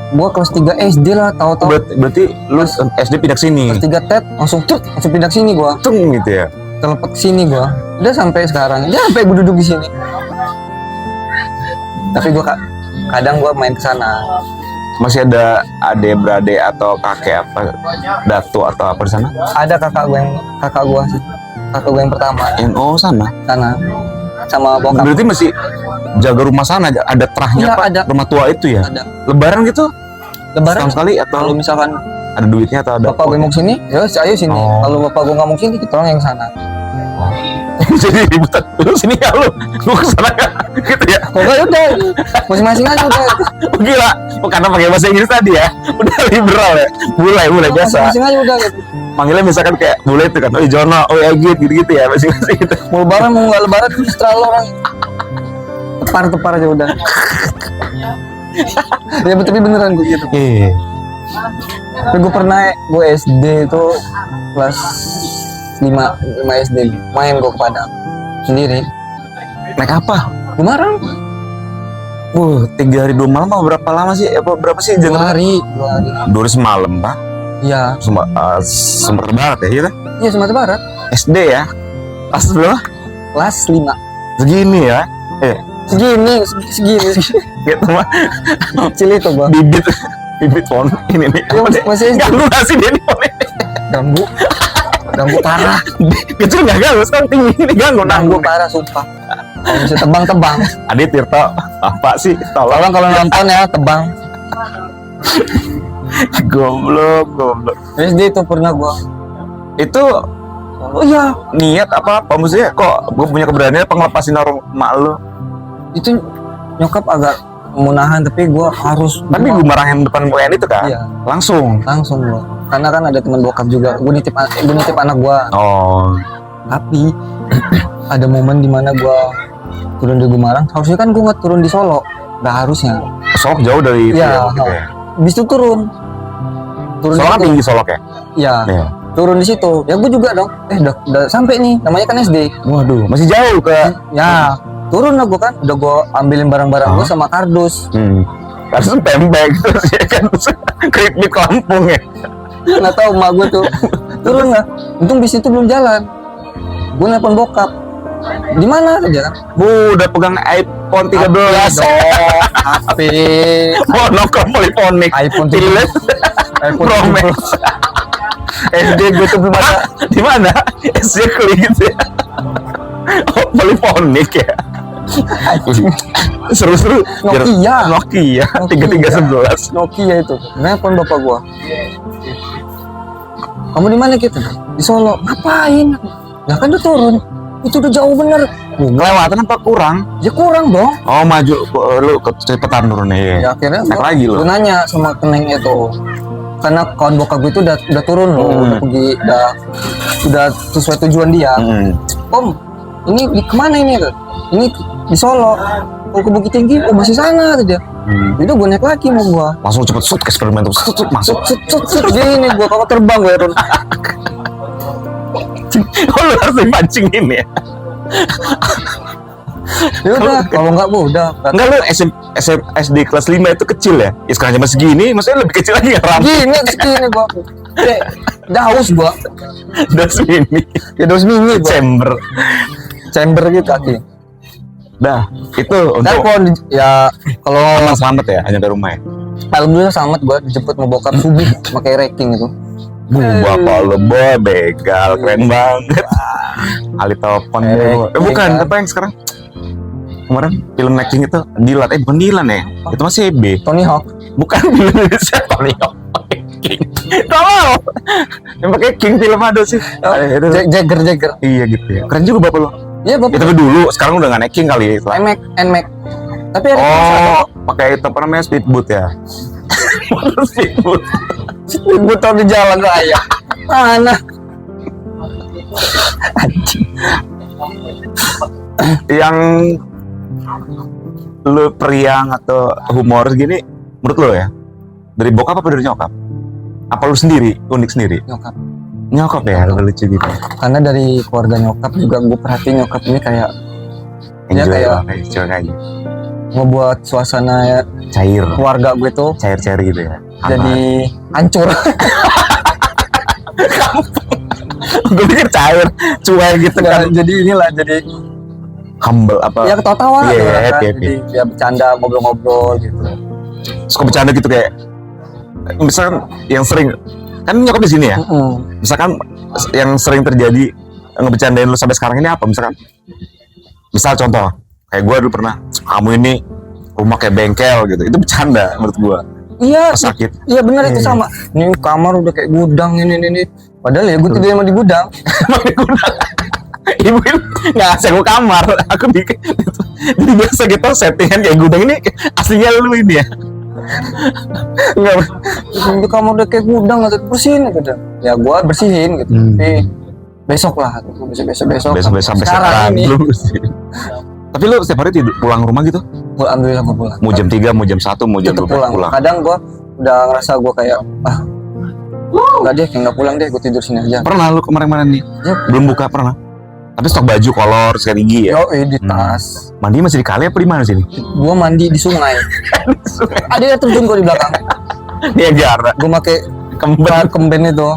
Gue kelas 3 SD lah, tahu-tahu. Berarti lu SD pindah ke sini. Kelas 3 TET langsung pindah ke sini gue. Tung gitu ya. Telepet ke sini gue. Udah sampai sekarang. Ya sampai gue duduk di sini. Tapi gue kadang gue main ke sana. Masih ada adik beradik atau kakek apa, datu atau apa di sana? Ada kakak gue sih. Kakak gue yang pertama Yang sana. sana sama bokap. Berarti masih jaga rumah sana, ada terahnya Iya, apa? ada. Rumah tua itu ya. Ada. Lebaran gitu? Lebaran Setahun sekali kalau atau misalkan ada duitnya atau ada? bapak gue mau sini, ya ayo sini. Oh. Kalau bapak gue nggak mau sini, kita orang yang sana. Jadi ributan. Lu sini ya lu kesana ya, gitu ya. Kalau nggak udah, masing-masing aja udah. Gila, karena pakai bahasa Inggris tadi ya, udah liberal ya. Mulai biasa. Masing-masing aja udah. Gitu. Manggilnya misalkan kayak bule itu kan, oh Jono, oh Egit gitu-gitu ya, masing-masing gitu. Mau lebaran mau nggak lebaran, terus terlalu orang tepar aja udah. Ya tapi beneran gue gitu. Iya. Tapi gue pernah, gue SD itu kelas 5 SD main gue ke Padang sendiri. Naik apa? Kemarin 3 hari 2 malam apa berapa lama sih? Berapa sih 2 jam? hari. 2 hari semalam, Pak. Iya. Sumatera Barat ya, iya. Iya Sumatera Barat. SD ya. Pas berapa? Kelas 5. Segini ya. Segini. Gitu mah Kecil itu gua. bibit pohon ini nih. Iya, masih SD. Ganggu nggak sih dia nih pohon ini? Ganggu parah. Kecil nggak ganggu, sekarang tinggi ini ganggu. Ganggu parah sumpah. Kalau bisa tebang. Adit Tirto, apa sih? Tolong kalau nonton ya tebang. Goblok. SD itu pernah gua. Itu Oh iya, niat apa maksudnya? Kok gue punya keberanian apa ngelepasin orang emak lu? itu nyokap agak menahan tapi gua harus. Tapi gue marahin depan WN itu kan? Iya. Langsung. Gua. Karena kan ada teman bokap juga. Gua nitip anak gua. Oh. Tapi ada momen dimana gua turun di Gumarang. Harusnya kan gua nggak turun di Solo. Nggak harusnya. Solok jauh dari itu Iya. gitu ya. Habis itu turun Solok kan situ. tinggi Solok ya? Iya. Iya. Turun di situ. Ya gua juga dong. Udah sampai nih. Namanya kan SD. Waduh, masih jauh ke. Ya. Turun lah gua kan. Udah gua ambilin barang-barang gua sama kardus. Harus pempek terus ya kan keripik Lampung ya. Nggak tahu emak gua tuh. Turun nggak? Untung bis itu belum jalan. Gua nelpon bokap. Di mana aja kan? Udah pegang iPhone 13. HP. Monokrom polifonik. iPhone Pilet. iPhone Pro Max. SD gue tuh belum ada. Di mana? SD kali gitu ya. Oh, polifonik ya. Seru-seru. Nokia 3311. Nokia itu. Nelpon bapak gua. Kamu di mana gitu? Di Solo. Ngapain? Ya kan udah turun. Itu udah jauh bener. Kelewatan apa kurang? Ya kurang dong. Oh, maju lu kecepatan turunnya ya. Ya akhirnya Naik lagi lu. gua nanya sama kenengnya tuh. Karena kawan bokap gue itu udah turun loh, udah pergi, udah sesuai tujuan dia. Om, ini di kemana ini? Ini di Solo. Oh, ke Bukit Tinggi, oh masih sana tuh dia. Itu gue naik lagi mau gua. Langsung cepet ke eksperimen tuh, masuk. Gini gua kalau terbang gue turun. Oh, lu harus dipancingin ya. Ya udah, kalau enggak gua udah. Enggak, lu SD kelas 5 itu kecil ya? Ya sekarang cuma segini, maksudnya lebih kecil lagi ya Ram? Segini gua. Udah haus gua. Udah segini. Ya udah seminggu gua. Chamber gitu kaki. Dah, itu Ntar untuk kalau selamat ya, hanya ke rumah ya? alhamdulillah selamat gua dijemput sama bokap subuh pakai ranking itu. Bapak lo begal, keren banget. Ali telepon bukan, apa yang sekarang? Kemarin film making itu Dilan, bukan Dilan ya? Itu masih B. Tony Hawk. Bukan film Indonesia, Tony Hawk. King. Tolong. Yang pakai King film ada sih. Jagger. Iya gitu ya. Keren juga bapak lo. Iya bapak. Itu dulu, sekarang udah nggak naik King kali ya. NMAX. Tapi ada pakai itu apa namanya speedboat ya? Speedboat. Speedboat di jalan raya. Mana? Yang lu periang atau humor gini menurut lo ya, dari bokap apa dari nyokap? Apa lu sendiri unik sendiri? Nyokap ya, lucu gitu. Karena dari keluarga nyokap juga gue perhatiin nyokap ini kayak enjoy aja ngebuat suasana cair keluarga gue tuh cair gitu ya, jadi hancur. gue pikir cair cuek gitu kan. Jadi inilah jadi humble apa ya ketawa iya, kan. Jadi ya bercanda ngobrol-ngobrol gitu. Suka bercanda gitu kayak misalkan yang sering kan nyokap di sini ya. Misalkan yang sering terjadi ngebercandain lu sampai sekarang ini apa? Misal contoh kayak gue dulu pernah, kamu ini rumah kayak bengkel gitu, itu bercanda menurut gue. Iya, sakit. Iya benar itu sama. Ini kamar udah kayak gudang ini. Padahal ya gue tidur emang di gudang. Emang di gudang. Ibu nggak ngasih gue kamar, aku bikin. Jadi biasa gitu settingan kayak gudang ini aslinya lu ini ya. Enggak. Itu kamar udah kayak gudang, atau bersihin gitu. Ya gue bersihin gitu. Tapi besok lah, besok. Sampai sekarang ini. Tapi lu setiap hari pulang rumah gitu? Alhamdulillah gue pulang. Mau jam 3, mau jam 1, mau jam 2 pulang. Kadang gue udah ngerasa gue kayak enggak deh, kayak nggak pulang deh, gue tidur sini aja. Pernah lu kemarin-kemarin nih? Ya. Belum buka pernah? Tapi stok baju, kolor, sikat gigi ya? Di tas. Mandi masih di kali apa di mana sini? Gue mandi di sungai. Ada yang terjun gue di belakang. Niagara. Gue pakai kemben itu.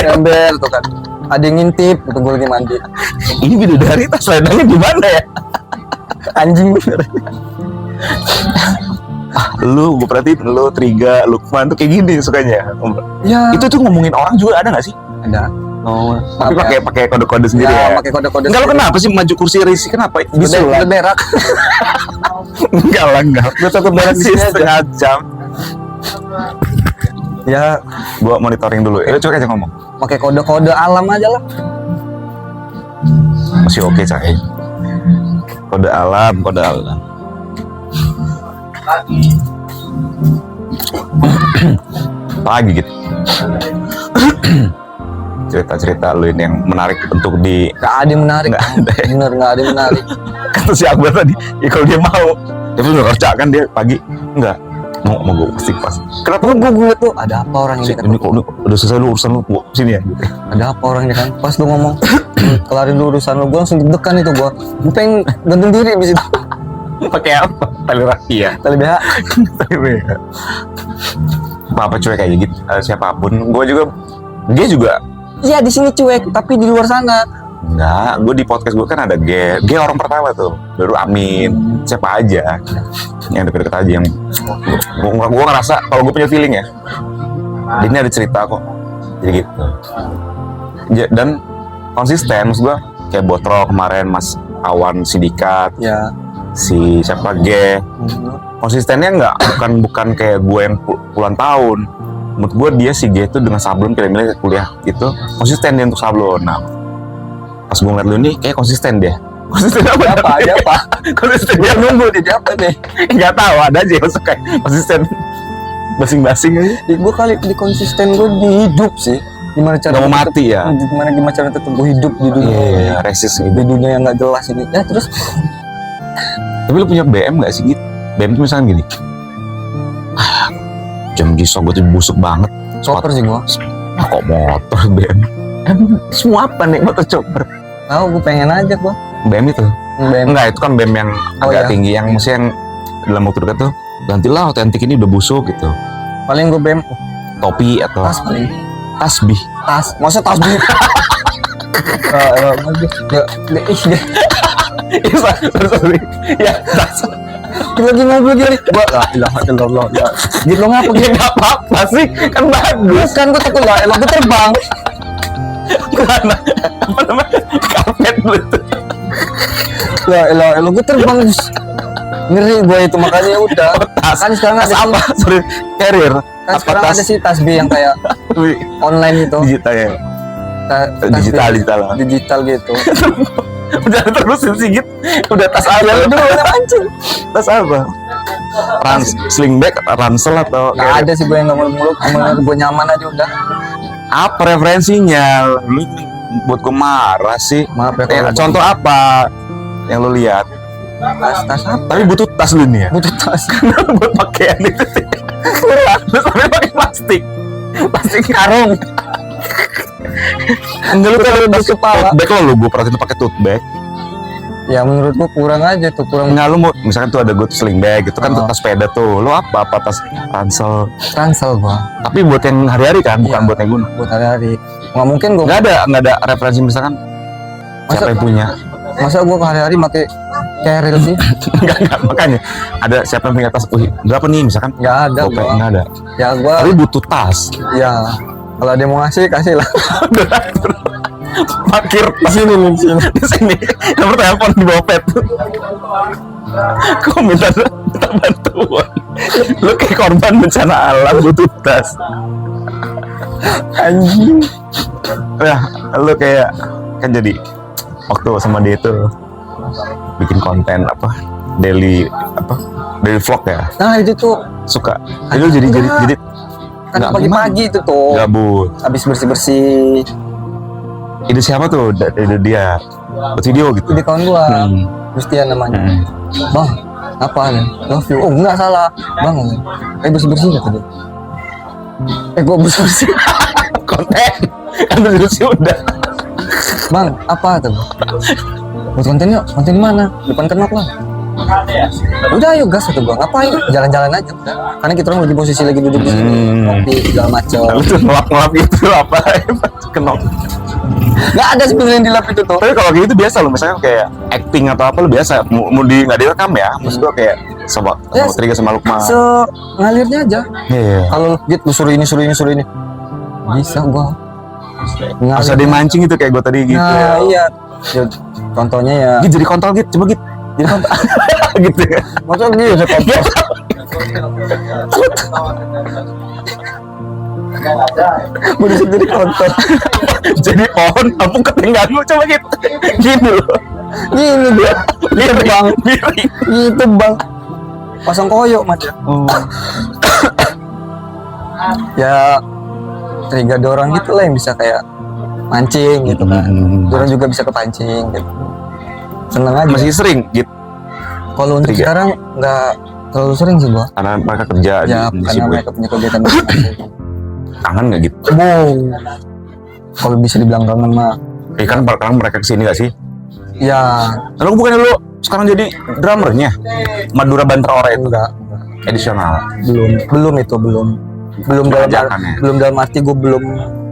Ember tuh kan. Ada yang ngintip, itu gue lagi mandi. Ini bidadari tas selendangnya di mana ya? Anjing bener. Lu, gue perhatiin lu, Triga, Lukman tuh kayak gini sukanya. Ya. Itu tuh ngomongin orang juga ada nggak sih? Ada. Oh, Tapi pakai kode-kode sendiri ya. pakai kode-kode. Enggak, lu kenapa sih maju kursi Risi? Kenapa? Bisa Udah lah. berak. Enggak lah, enggak. Gue takut berak di Masih sini aja. setengah jam. Ya, Gua monitoring dulu. Ya, coba aja ngomong. pakai kode-kode alam aja lah. Masih oke, Cai. Kode alam, kode alam. Lagi gitu. Cerita-cerita lu ini yang menarik untuk di Gak ada yang menarik. Nggak ada ya. Bener, gak ada yang menarik. kata si Akbar tadi. Ya kalau dia mau, dia udah kerja kan dia pagi. Enggak. Mau gue pasti pas. Kenapa Gue ngeliat tuh, ada apa orang ini? ini kok udah selesai lu urusan lu gua sini ya gitu. Ada apa orang ini kan? Pas lu ngomong, kelarin dulu urusan lu, gue langsung deg-degan itu gue. Gue pengen gantung diri abis itu. Pakai apa? Tali rahasia. Tali BH. Tali BH. Apa cuek kayak gitu siapapun. Dia juga Iya di sini cuek, tapi di luar sana. enggak. Gue di podcast gue kan ada G orang pertama tuh. Baru Amin. Siapa aja yang deket-deket aja yang gue ngerasa kalau gue punya feeling ya. Ini ada cerita kok. Jadi gitu. Dan konsisten maksud gue kayak Botrok kemarin, Mas Awan Sindikat, Ya. si siapa G. Konsistennya bukan kayak gue yang puluhan tahun. Menurut gue dia si G itu dengan sablon pilih-pilih kuliah gitu konsisten dia untuk sablon. Nah pas gue ngeliat lu nih kayak konsisten dia. Konsisten apa? Ada apa? Konsisten dia nunggu dia apa nih? Nggak tahu, ada aja yang suka konsisten basing-basing aja. Gue kali di konsisten gue di hidup sih. Gimana cara Nggak mau mati ya? Gimana cara tetap gue hidup di dunia? Iya, resist Di gitu. dunia yang nggak jelas ini. Ya terus Tapi lu punya BM nggak sih gitu? BM tuh misalnya gini. Jam gisok gue tuh busuk banget. chopper sih gue. Kok motor BM? Emang semua apa nih motor chopper? Tahu gue pengen aja gue. BM itu? BM. Enggak, itu kan BM yang Oh, agak iya. tinggi, yang mesti yang dalam waktu dekat tuh gantilah otentik ini udah busuk gitu. Paling gue BM Topi atau tas paling. tasbih. Tas. Masa tas beli? Sorry. Ya, tas. Lagi ngobrol dia nih. Gua la ilaha illallah. Gitu ngapa Ya nggak apa-apa sih, kan bagus. Kan gue takut lah, elah gue terbang. Karena apa namanya karpet gitu. Lah elah gue terbang. Ngeri gue itu makanya ya udah. Tas. Kan sekarang Tas ada apa? Sorry, carrier. Kan Apa sekarang tas ada sih tas B yang kayak online itu. digital ya? Tas Digital, B. digital. Digital gitu. Udah terusin sih gitu. Udah tas apa? Udah udah mancing. Tas apa? Sling bag, ransel atau Gak ada sih gue yang nggak muluk, gue nyaman aja udah. apa referensinya? Lu buat gue marah sih. Maaf ya kalau Contoh apa yang lu lihat? tas apa? Tapi butuh tas lu nih ya. Butuh tas. Buat pakaian itu sih. Terus sampai pakai plastik karung. Enggak, lu kalau Terus kepala. tote bag lo gue perhatiin tuh pakai tote bag. Ya menurut gue kurang aja tuh, kurang Enggak, lu mau misalkan tuh ada gue sling bag gitu kan, Oh. tas sepeda tuh. Lu apa tas ransel. ransel gue Tapi buat yang hari-hari kan, bukan Iya. buat yang guna. buat hari-hari. Nggak mungkin gue. Nggak ada referensi misalkan siapa yang punya. Masa gue hari-hari pakai carrier sih? Enggak, makanya ada siapa yang punya tas. Berapa nih misalkan? Nggak ada Gopek, gue. nggak ada. Ya gue, Tapi butuh tas. ya kalau dia mau ngasih kasih lah. Parkir di sini nih, di sini. Nomor telepon di bawah pet. Kok minta bantuan? Lu kayak korban bencana alam butuh tas. Anjing. Nah, lu kayak kan jadi waktu sama dia tuh bikin konten apa daily vlog ya, Nah itu tuh suka. Jadi lu jadi kan Nggak, pagi-pagi itu tuh. gabut. Habis bersih-bersih Ide siapa tuh? Ide dia buat video gitu. di kawan gua. Hmm. Gustian namanya. Hmm. Bang, apa nih? Love you. Oh enggak salah. Bang, bersih-bersih kata dia. Gua bersih-bersih. Konten kan udah udah. Bang, apa tuh? Buat konten yuk. Konten di mana? Depan kenop lah. Udah ayo gas kata gua, ngapain? Jalan-jalan aja. Karena kita orang lagi posisi lagi duduk di sini, ngopi segala macam. Lalu tuh ngelap-ngelap itu apa? Kenop. Nggak ada sebenarnya yang dilap itu tuh. Tapi kalau kayak gitu biasa lo, misalnya kayak acting atau apa lo biasa. Mau di nggak direkam ya? Maksud gua kayak sama Yes. Triga sama Lukman. Ngalirnya aja. Iya. Kalau gitu lu suruh ini bisa gua. Masa dimancing itu kayak gue tadi gitu. Nah, iya. Ya, contohnya ya. Git jadi kontrol Git, coba Git. Jadi kontrol. Gitu ya. Maksudnya dia udah kontrol. Mau disuruh jadi kontrol. Jadi pohon kampung ketinggalan coba Git. Gini loh. Gini dia. Miring. Bang. Miring. Gitu bang. Pasang koyok macam. Ya Triga dorang gitu lah yang bisa kayak mancing gitu kan. Dorang juga bisa kepancing gitu. Seneng aja. Masih sering Git. Kalau untuk Triga. sekarang nggak terlalu sering sih gua. Karena mereka kerja Ya di karena sibuk. mereka punya kegiatan masing-masing. Kangen nggak Git? Wow. Kalau bisa dibilang kangen mah, Kan sekarang mereka kesini nggak sih? ya Lalu bukannya lu sekarang jadi drummernya Madura Bantara itu enggak. edisional. Belum Ajakan ya? belum dalam arti gue belum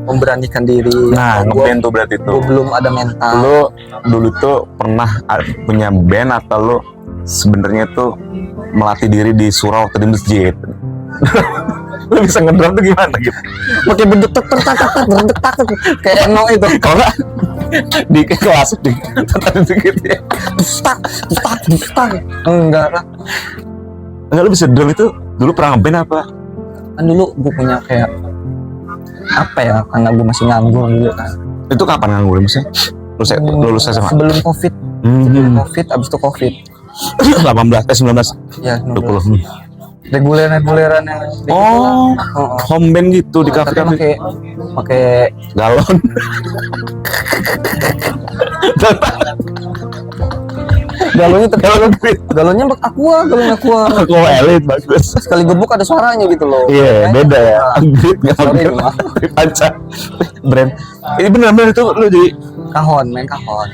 memberanikan diri. Nah, gue ngeband tuh berarti tuh. belum ada mental. Lu dulu tuh pernah punya band atau lu sebenarnya tuh melatih diri di surau atau di masjid? Lu bisa ngedrum tuh gimana gitu? Pakai bentuk tak kayak Eno itu. Kalau nggak di kelas di gitu ya. Tak. Enggak lah. Enggak, lu bisa drum itu dulu pernah ngeband apa? Kan dulu gue punya kayak apa ya? Karena gue masih nganggur dulu kan. Itu kapan nganggur maksudnya? Lulus SMA? Sebelum COVID. COVID, abis itu COVID. 19. Ya, 20. reguleran yang Oh, oh. home band gitu di Tapi kafe-kafe. pakai Galon. galonnya Galon duit. galon aqua Aku elit bagus. sekali gebuk ada suaranya gitu loh. Iya, beda ya. Grit nggak Sorry, pakai maaf. panca. Brand. Ini benar-benar itu lu jadi main kahon.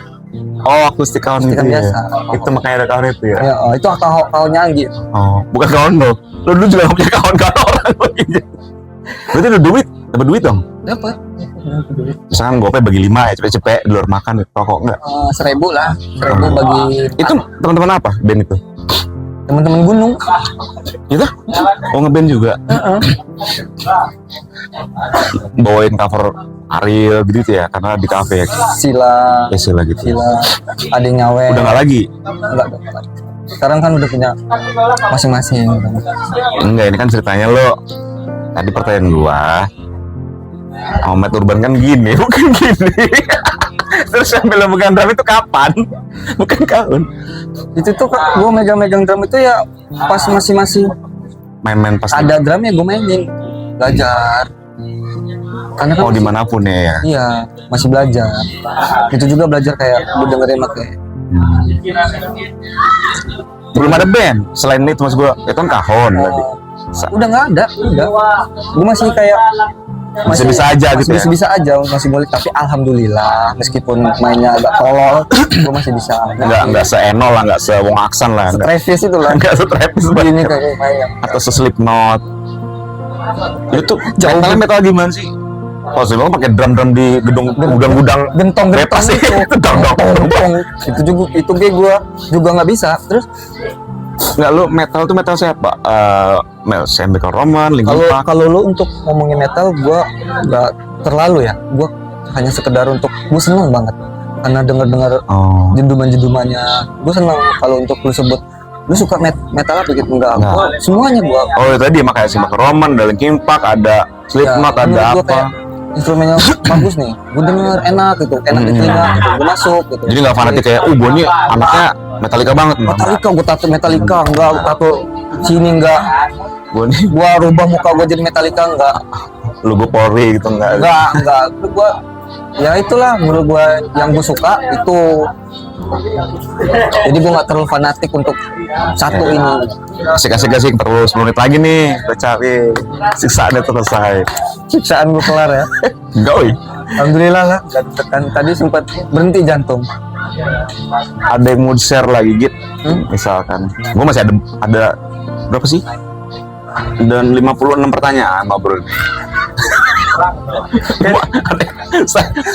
oh akustik kawan gitu Akustikan ya. biasa. Itu makanya ada kawan itu ya. Ya, itu kahonnya Anggi. Oh, bukan kawan lo. Lu dulu juga nggak punya kawan-kawan orang lagi. Berarti ada duit, dapat duit dong. Dapat. Misalkan gue bagi 5 ya, cepet-cepet di luar makan rokok enggak. 1.000 lah. 1.000 bagi Itu teman-teman apa band itu? teman-teman gunung. Itu? Oh ngeband juga. Bawain cover Ariel gitu ya, karena di kafe ya. Sila. Ya sila gitu. Ada yang nyawe. Udah nggak lagi? Enggak. Sekarang kan udah punya masing-masing. Enggak, ini kan ceritanya lo. Tadi pertanyaan gua, Ahmad Urban kan gini, bukan gini. Terus sampai lo megang drum itu kapan? Bukan kapan. Itu tuh gue megang-megang drum itu ya pas masih Main-main pas ada drum ya gue mainin, belajar. Karena kan oh dimanapun ya. iya masih belajar. Itu juga belajar kayak gue dengerin pakai. Belum ada band selain itu mas gua, itu kan kahon tadi. Udah nggak ada, udah. Gue masih kayak Masih bisa aja gitu ya? Bisa aja, masih boleh. Tapi alhamdulillah, meskipun mainnya agak tolol, gue masih bisa. Enggak se-Eno lah, enggak se-Wong Aksan lah, enggak. Travis itu lah. Enggak se-Travis Ini banget. kayak kayak. Atau se-Slipknot. Itu metal gimana sih? Oh, sih pakai drum di gudang-gudang Gentong bebas sih. Itu dong. Itu juga itu gue juga nggak bisa. Terus Enggak, lu metal tuh metal siapa? Chemical Romance, Linkin Park. kalau lu untuk ngomongin metal, gue nggak terlalu ya. Gue hanya sekedar untuk gue seneng banget karena denger Oh. jenduman-jendumannya. Gue seneng kalau untuk lu sebut lu suka metal apa gitu enggak? Gua semuanya gue. Oh, itu tadi makanya Chemical Romance, ada Linkin Park, ada Slipknot, ada menurut gua apa? kayak instrumennya bagus nih, gue denger enak gitu, enak di telinga gitu, gue masuk gitu. Jadi nggak fanatik kayak, gue nih anaknya Metallica banget. Metallica, gue tato Metallica, enggak, gue tato sini enggak, Gue nih, gue rubah muka gue jadi Metallica enggak, logo Polri gitu enggak. gue ya itulah menurut gue yang gue suka itu. Jadi gue nggak terlalu fanatik untuk satu ini. Asik perlu 10 menit lagi nih, udah cari siksaannya selesai. Siksaan gue kelar ya. Enggak, woi. Alhamdulillah lah, nggak ditekan. Tadi sempat berhenti jantung. Ada yang mau share lagi Git? Misalkan gue masih ada berapa sih? Dan 56 pertanyaan sama bro.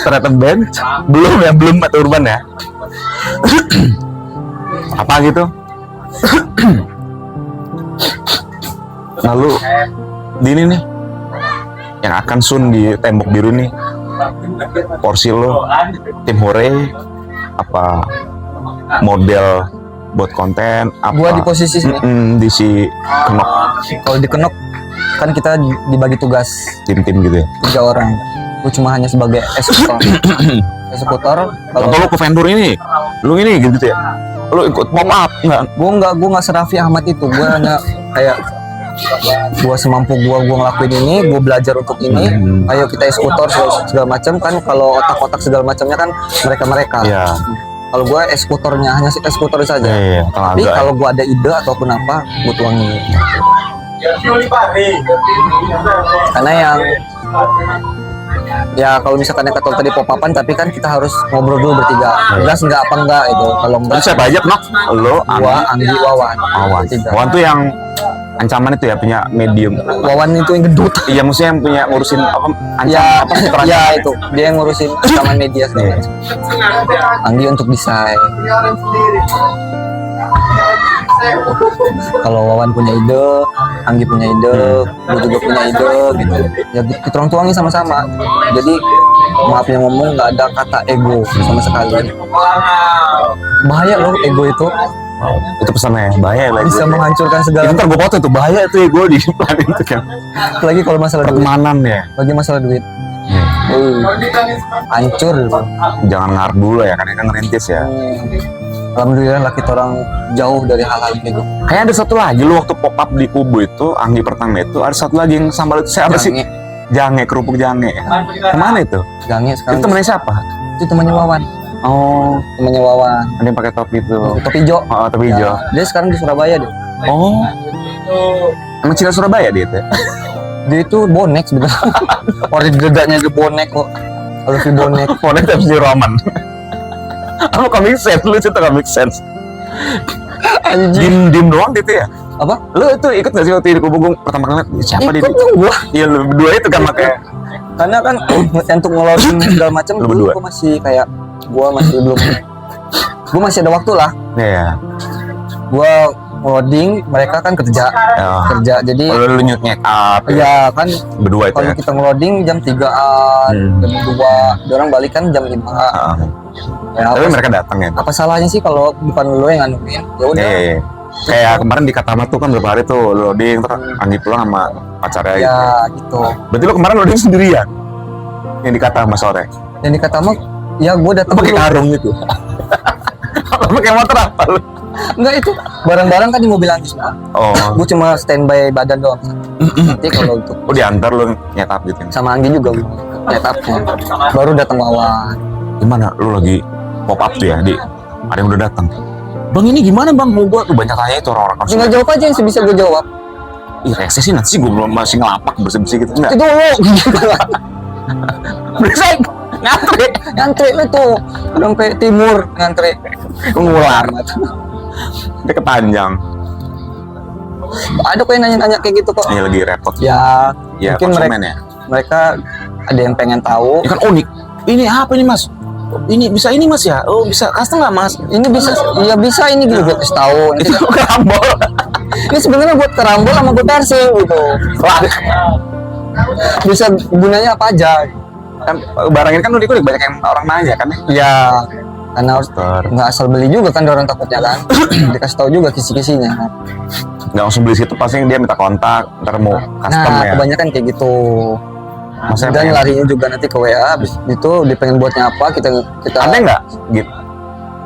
Ternyata band belum atau urban ya. Apa gitu? Lalu di ini nih yang akan sun di tembok biru nih, porsi lo tim hore apa model buat konten apa? Gua di posisi sini. Di si Kenok. Kalau di Kenok kan kita dibagi tugas Tim-tim gitu ya. 3 orang. Gue cuma hanya sebagai eksekutor. Kalau lu ke vendor ini, lu ini gitu ya. Lu ikut pop up enggak? Gue nggak seraffi Ahmad itu. Gue hanya kayak gue semampu gue ngelakuin ini, gue belajar untuk ini. Ayo kita eksekutor segala macam kan. Kalau otak-otak segala macamnya kan mereka. Iya. Kalau gue eksekutornya hanya eksekutor saja. Iya, Tapi kalau gue ada ide ataupun apa, gue tuangin. Karena yang ya kalau misalkan yang kata tadi pop-upan, tapi kan kita harus ngobrol dulu bertiga. Gas enggak apa enggak itu. Kalau enggak, Terus siapa aja Nok? Lo, gua, Anggi, Wawan. Tiga. Wawan tuh yang ancaman itu ya, punya medium. Wawan itu yang gendut. Iya, maksudnya yang punya ngurusin apa ancaman Ya, apa sih peran? ya itu. Dia yang ngurusin ancaman media segala macam. Anggi untuk desain. Kalau Wawan punya ide, Anggi punya ide, gue juga punya ide gitu. Ya kita orang tuangin sama-sama. Jadi maafnya ngomong nggak ada kata ego sama sekali. Bahaya loh ego itu. Itu pesannya bahaya lah. Bisa menghancurkan segala. Itu ntar gue foto itu bahaya tuh ya gue di plan itu kan. Apalagi kalau masalah duit. Pertemanan ya. Lagi masalah duit. Hancur gitu. Jangan ngarep dulu ya, karena kan ngerintis ya. Alhamdulillah lah kita orang jauh dari hal-hal gitu. Kayak ada satu lagi lu waktu pop up di Kubu itu, Anggi pertama itu, ada satu lagi yang sambal itu siapa sih? Jange, kerupuk jange. Kemana itu? Jange sekarang. Itu temennya siapa? Itu temannya Wawan. Oh, Temannya Wawan. ada yang pakai topi itu. Topi hijau. Oh, topi hijau. Ya, dia sekarang di Surabaya deh. Oh, emang Cina Surabaya dia itu? Dia itu bonek sebenarnya. Orang dedaknya dia bonek kok. Kalau si bonek. Bonek tapi si Roman. Apa comic sense? Lu cerita comic sense. Anjing. Dim doang gitu ya? Apa? Lu itu ikut gak sih waktu di Kubu pertama kali? Siapa dia? Ikut dong gua. Iya, lu berdua itu kan makanya. Karena kan untuk ngeloading segala macam Lu dulu berdua? gua masih belum. Gua masih ada waktu lah. Iya. Gua loading, mereka kan kerja. Jadi Kalau lu nyet up ya kan berdua itu kalau ya? kita ngeloading jam 3-an, jam 2, orang balik kan jam 5. Ya, Tapi mereka datang ya? apa salahnya sih kalau bukan lo yang nganuin? Ya udah. Iya. Kayak kemarin di Katama tuh kan berapa hari tuh lu loading, terus Anggi pulang sama pacarnya gitu. Ya gitu. Berarti lu kemarin loading sendirian? Yang di Katama sore? Yang dikata mah, ya gue datang Pakai dulu. karung gitu? Apa pakai motor apa lu? Enggak itu, barang-barang kan di mobil Anggi semua. Oh, Gue cuma standby badan doang. Nanti kalau untuk diantar lu nyetap gitu. sama Anggi juga gue nyetapnya. Baru datang Wawan. Gimana lu lagi pop up tuh ya, ada yang udah datang. Bang ini gimana bang, mau gua tuh banyak tanya itu orang-orang konsumen. Tinggal jawab aja yang sebisa gue jawab. Ih rese sih nanti sih gue belum masih ngelapak bersih-bersih gitu enggak. Itu lo gitu. Bersih Ngantri itu sampai timur ngantri. ngular. Dia kepanjang. Ada kok yang nanya-nanya kayak gitu kok. Ini lagi repot. Ya, Ya mungkin konsumen ya. mereka ada yang pengen tahu. Ya kan unik. Ini apa ini mas? Ini bisa ini mas ya? Oh bisa custom nggak mas? Ini bisa, ya bisa ini gitu buat kasih Itu kerambol. Ini sebenarnya buat kerambol sama buat persing gitu. Wah, Bisa gunanya apa aja. kan barang ini kan unik-unik banyak yang orang nanya kan ya. Ya, karena harus Ter. nggak asal beli juga kan orang takutnya kan. Dikasih tahu juga kisi-kisinya. Nggak langsung beli situ pasti dia minta kontak, ntar mau custom Nah, ya. kebanyakan kayak gitu. Masa Dan pengen- larinya juga nanti ke WA, habis itu dia pengen buatnya apa, kita Ada nggak gitu?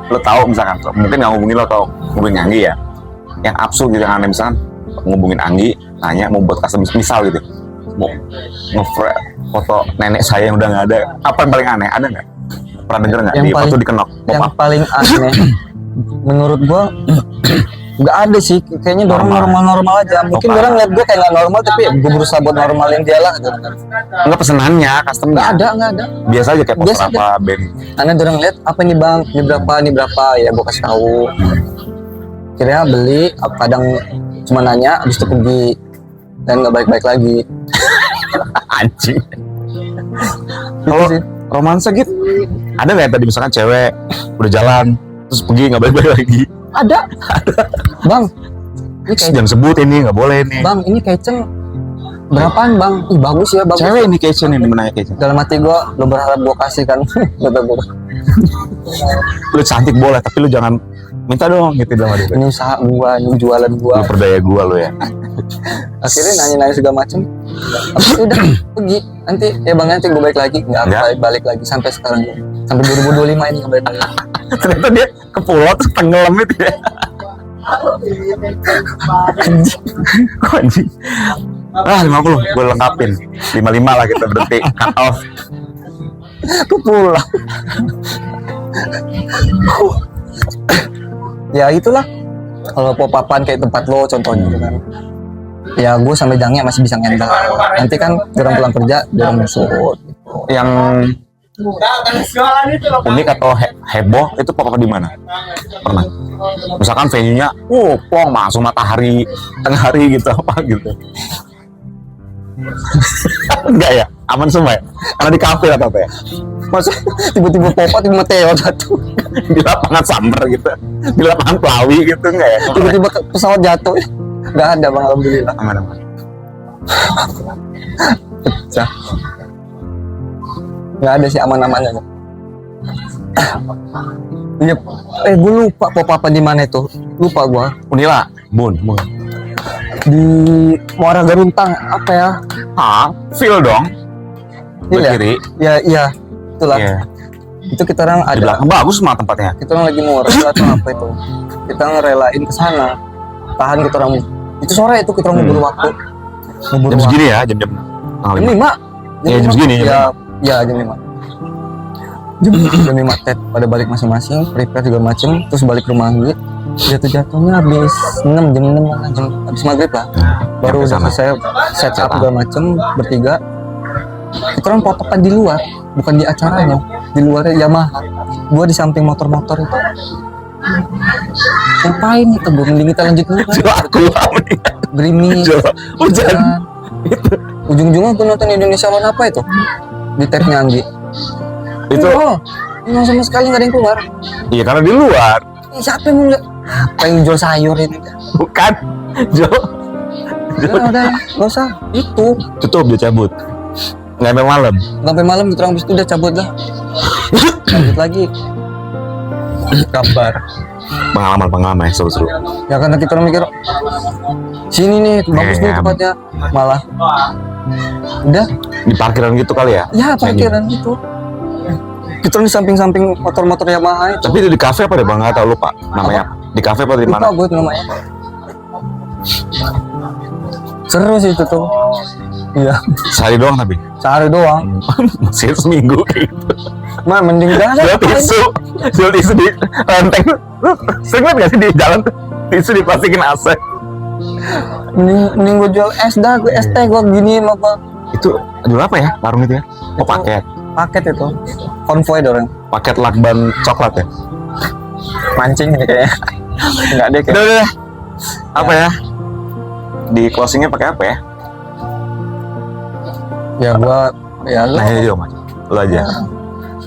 Lo tahu misalkan, mungkin nggak ngubungin lo atau ngubungin Anggi ya? Yang absurd gitu yang aneh misalkan ngubungin Anggi, nanya mau buat custom misal gitu, mau foto nenek saya yang udah nggak ada. Apa yang paling aneh? Ada nggak? Pernah denger nggak Yang di paling- foto di Kenok? yang Pop up. paling aneh menurut gua Nggak ada sih, kayaknya orang normal aja. Mungkin parah. orang lihat gue kayak nggak normal, tapi gue berusaha buat normalin dia lah. Gitu. Enggak pesenannya, customnya. Nggak ada. Biasa aja kayak Biasa poster apa band. Karena orang lihat apa nih bang, ini berapa, ya gue kasih tahu. Akhirnya beli, kadang cuma nanya, habis itu pergi dan nggak balik lagi. Anjing. Gitu Kalau sih. romansa gitu, ada nggak yang tadi misalkan cewek udah jalan terus pergi nggak balik lagi? Ada. Bang, ini Terus kayak jangan sebut ini, nggak boleh nih. bang, ini kecen berapaan bang? Ih bagus ya, bagus. Cewek ini kitchen ini menanya kitchen. Dalam hati gue, lo berharap gue kasih kan? Kata gue. Lu cantik boleh, tapi lu jangan minta dong gitu dalam hati. Ini usaha gue, ini jualan gue. Lu perdaya gua lu ya. Akhirnya nanya segala macem. Habis itu udah pergi. Nanti ya bang nanti gue balik lagi. Nggak Nggak? balik lagi sampai sekarang. Sampai 2025 ini nggak balik lagi. Ternyata dia ke pulau terus tenggelam itu ya. Kok anjing? 50, gue lengkapin. 55 lah kita berhenti cut off. Aku pulang. Ya itulah. Kalau pop-upan kayak tempat lo contohnya gitu kan. Ya gue sampai jangnya masih bisa ngendal. Nanti kan orang pulang kerja, orang musuh. Yang unik atau heboh itu pop di mana? Pernah? Misalkan venue-nya, pong masuk matahari tengah hari gitu apa gitu. Enggak ya? Aman semua ya? Karena di kafe atau apa ya? Masa tiba-tiba pop-up tiba-tiba Theo jatuh. Di lapangan Samber gitu, di lapangan Pelawi gitu enggak ya? Tiba-tiba pesawat jatuh. Nggak ada bang, alhamdulillah. Aman. Pecah. Nggak ada sih aman-amannya. Iya. Gue lupa pop-up di mana itu. Lupa gue. Unila, Bun. Di Muara Garuntang apa ya? Feel dong. Iya. Kiri. Ya iya. Itulah. Iya. Itu kita orang Di ada. belakang bagus mah tempatnya. Kita orang lagi mau rela atau apa itu. Kita ngerelain ke sana. Tahan kita orang. Itu sore itu kita orang ngubur waktu. Ngubur Jam waktu. segini ya, jam-jam Jam 5. Iya, jam segini, jam Ya jam 5. Jam 5 tet pada balik masing-masing, prepare juga macem, terus balik ke rumah gue. Jatuhnya habis 6 jam 6 lah, jam habis maghrib lah. Baru nyampe udah sana. selesai set up segala macem bertiga. Kita orang pop-upan di luar, bukan di acaranya. Di luarnya Yamaha. Gua di samping motor-motor itu. Ngapain itu? Gue mending kita lanjut dulu kan. Coba aku Gerimis. Coba hujan. Ujung-ujungnya gue nonton Indonesia Lawan apa itu? Di tabnya Anggi. Itu Yang sama sekali nggak ada yang keluar. iya karena di luar. Siapa yang mau lihat? Pengen jual sayur ini? Bukan. Jo. Udah, nggak usah. Itu Tutup dia cabut. Nggak sampai malam. sampai malam kita orang habis itu udah cabut lah. Lanjut lagi. Kabar. Pengalaman ya seru-seru. Ya karena kita orang mikir sini nih bagus nih Iya. tempatnya, malah udah Di parkiran gitu kali ya. ya parkiran itu. Kita orang di samping-samping motor-motor Yamaha itu. Tapi itu di kafe apa deh bang? Nggak tahu lupa namanya. Di kafe apa di Lupa mana? gue namanya. Seru sih itu tuh. Iya, Sehari doang tapi. sehari doang. Masih seminggu gitu. Mah mending dah. Jual tisu di lenteng. Lu sering banget gak sih di jalan tuh? Tisu diplastikin AC. Mending gue jual es dah, gue es teh gue gini apa. Itu jual apa ya warung itu ya? Oh paket. Paket itu. Konvoy dorong. Paket lakban coklat ya? Mancing nih kayaknya. Enggak deh kayak. Udah. Apa ya? Di closingnya pakai apa ya? Ya gua ya lu. Nah ini dia mas. Lo aja.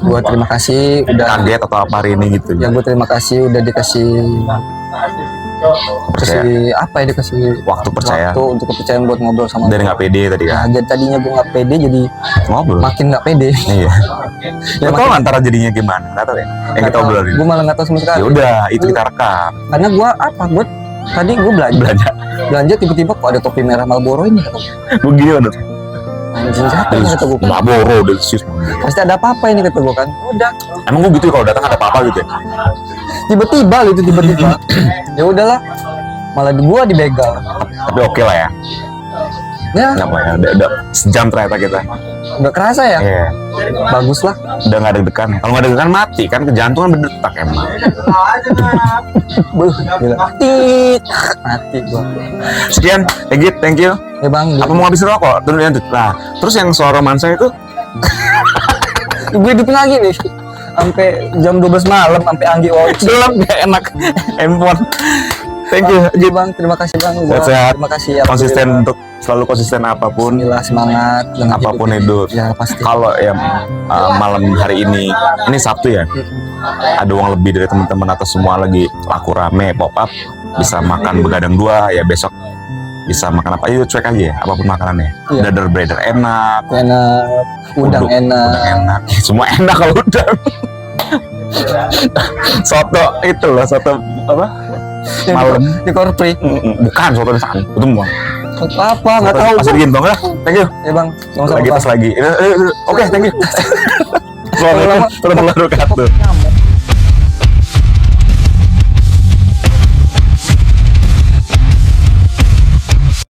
Gua terima kasih udah Kaget atau apa hari ini gitu. ya gua terima kasih udah dikasih Percaya. apa ya dikasih Waktu percaya. waktu untuk kepercayaan buat ngobrol sama Dari nggak pede tadi ya, kan? jadi tadinya gua nggak pede jadi Ngobrol. makin nggak pede. Iya. Ya, Lo tau nggak antara jadinya gimana? Nggak tahu ya? Yang kita obrolin. Gue malah nggak tahu sama sekali. Ya udah, itu kita rekam. Karena gua tadi gua belanja tiba-tiba kok ada topi merah Marlboro ini. Gue gini udah. Anjing siapa ini kata gua. Marlboro udah sis. Pasti ada apa-apa ini kata gua kan. Udah. Emang gue gitu kalau datang ada apa-apa gitu ya? Tiba-tiba gitu tiba-tiba. Ya udahlah. Malah gua dibegal. Tapi oke lah ya. Ya, Nggak apa ya, udah sejam ternyata kita. udah kerasa ya. Iya. Bagus lah. Udah nggak deg-degan. Kalau nggak deg-degan mati kan, ke jantung kan berdetak emang. Buh, gila. Tit. Mati gua. Sekian, Egit, thank you. Ya bang, Apa mau ngabisin rokok? Nah, terus yang soal romansa itu, gue hidupin lagi nih. Sampai jam 12 malam, sampai Anggi Oci. gelap gak enak handphone. Thank you, Iya Egit. bang, terima kasih bang. Gua Sehat-sehat. Terima kasih ya. Konsisten untuk selalu konsisten apapun. Alhamdulillah, semangat dengan Apapun hidup. itu. Ya pasti. Kalau ya malam hari ini Sabtu ya, ada uang lebih dari teman-teman atau semua lagi laku rame pop up, bisa makan begadang dua ya, besok bisa makan apa aja, cuek aja ya, apapun makanannya. Iya. Dadar breder enak, Enak, udang udang enak. enak, semua enak kalau udang. Soto itu loh, soto apa? Malam. Di Korpri. Bukan soto di sana, itu mau. Apa? Nggak tahu. Masih digin dong lah. Thank you. Ya bang, sama-sama Lagi bang. tas lagi. Oke, thank you. Assalamualaikum warahmatullahi wabarakatuh. Nyamuk.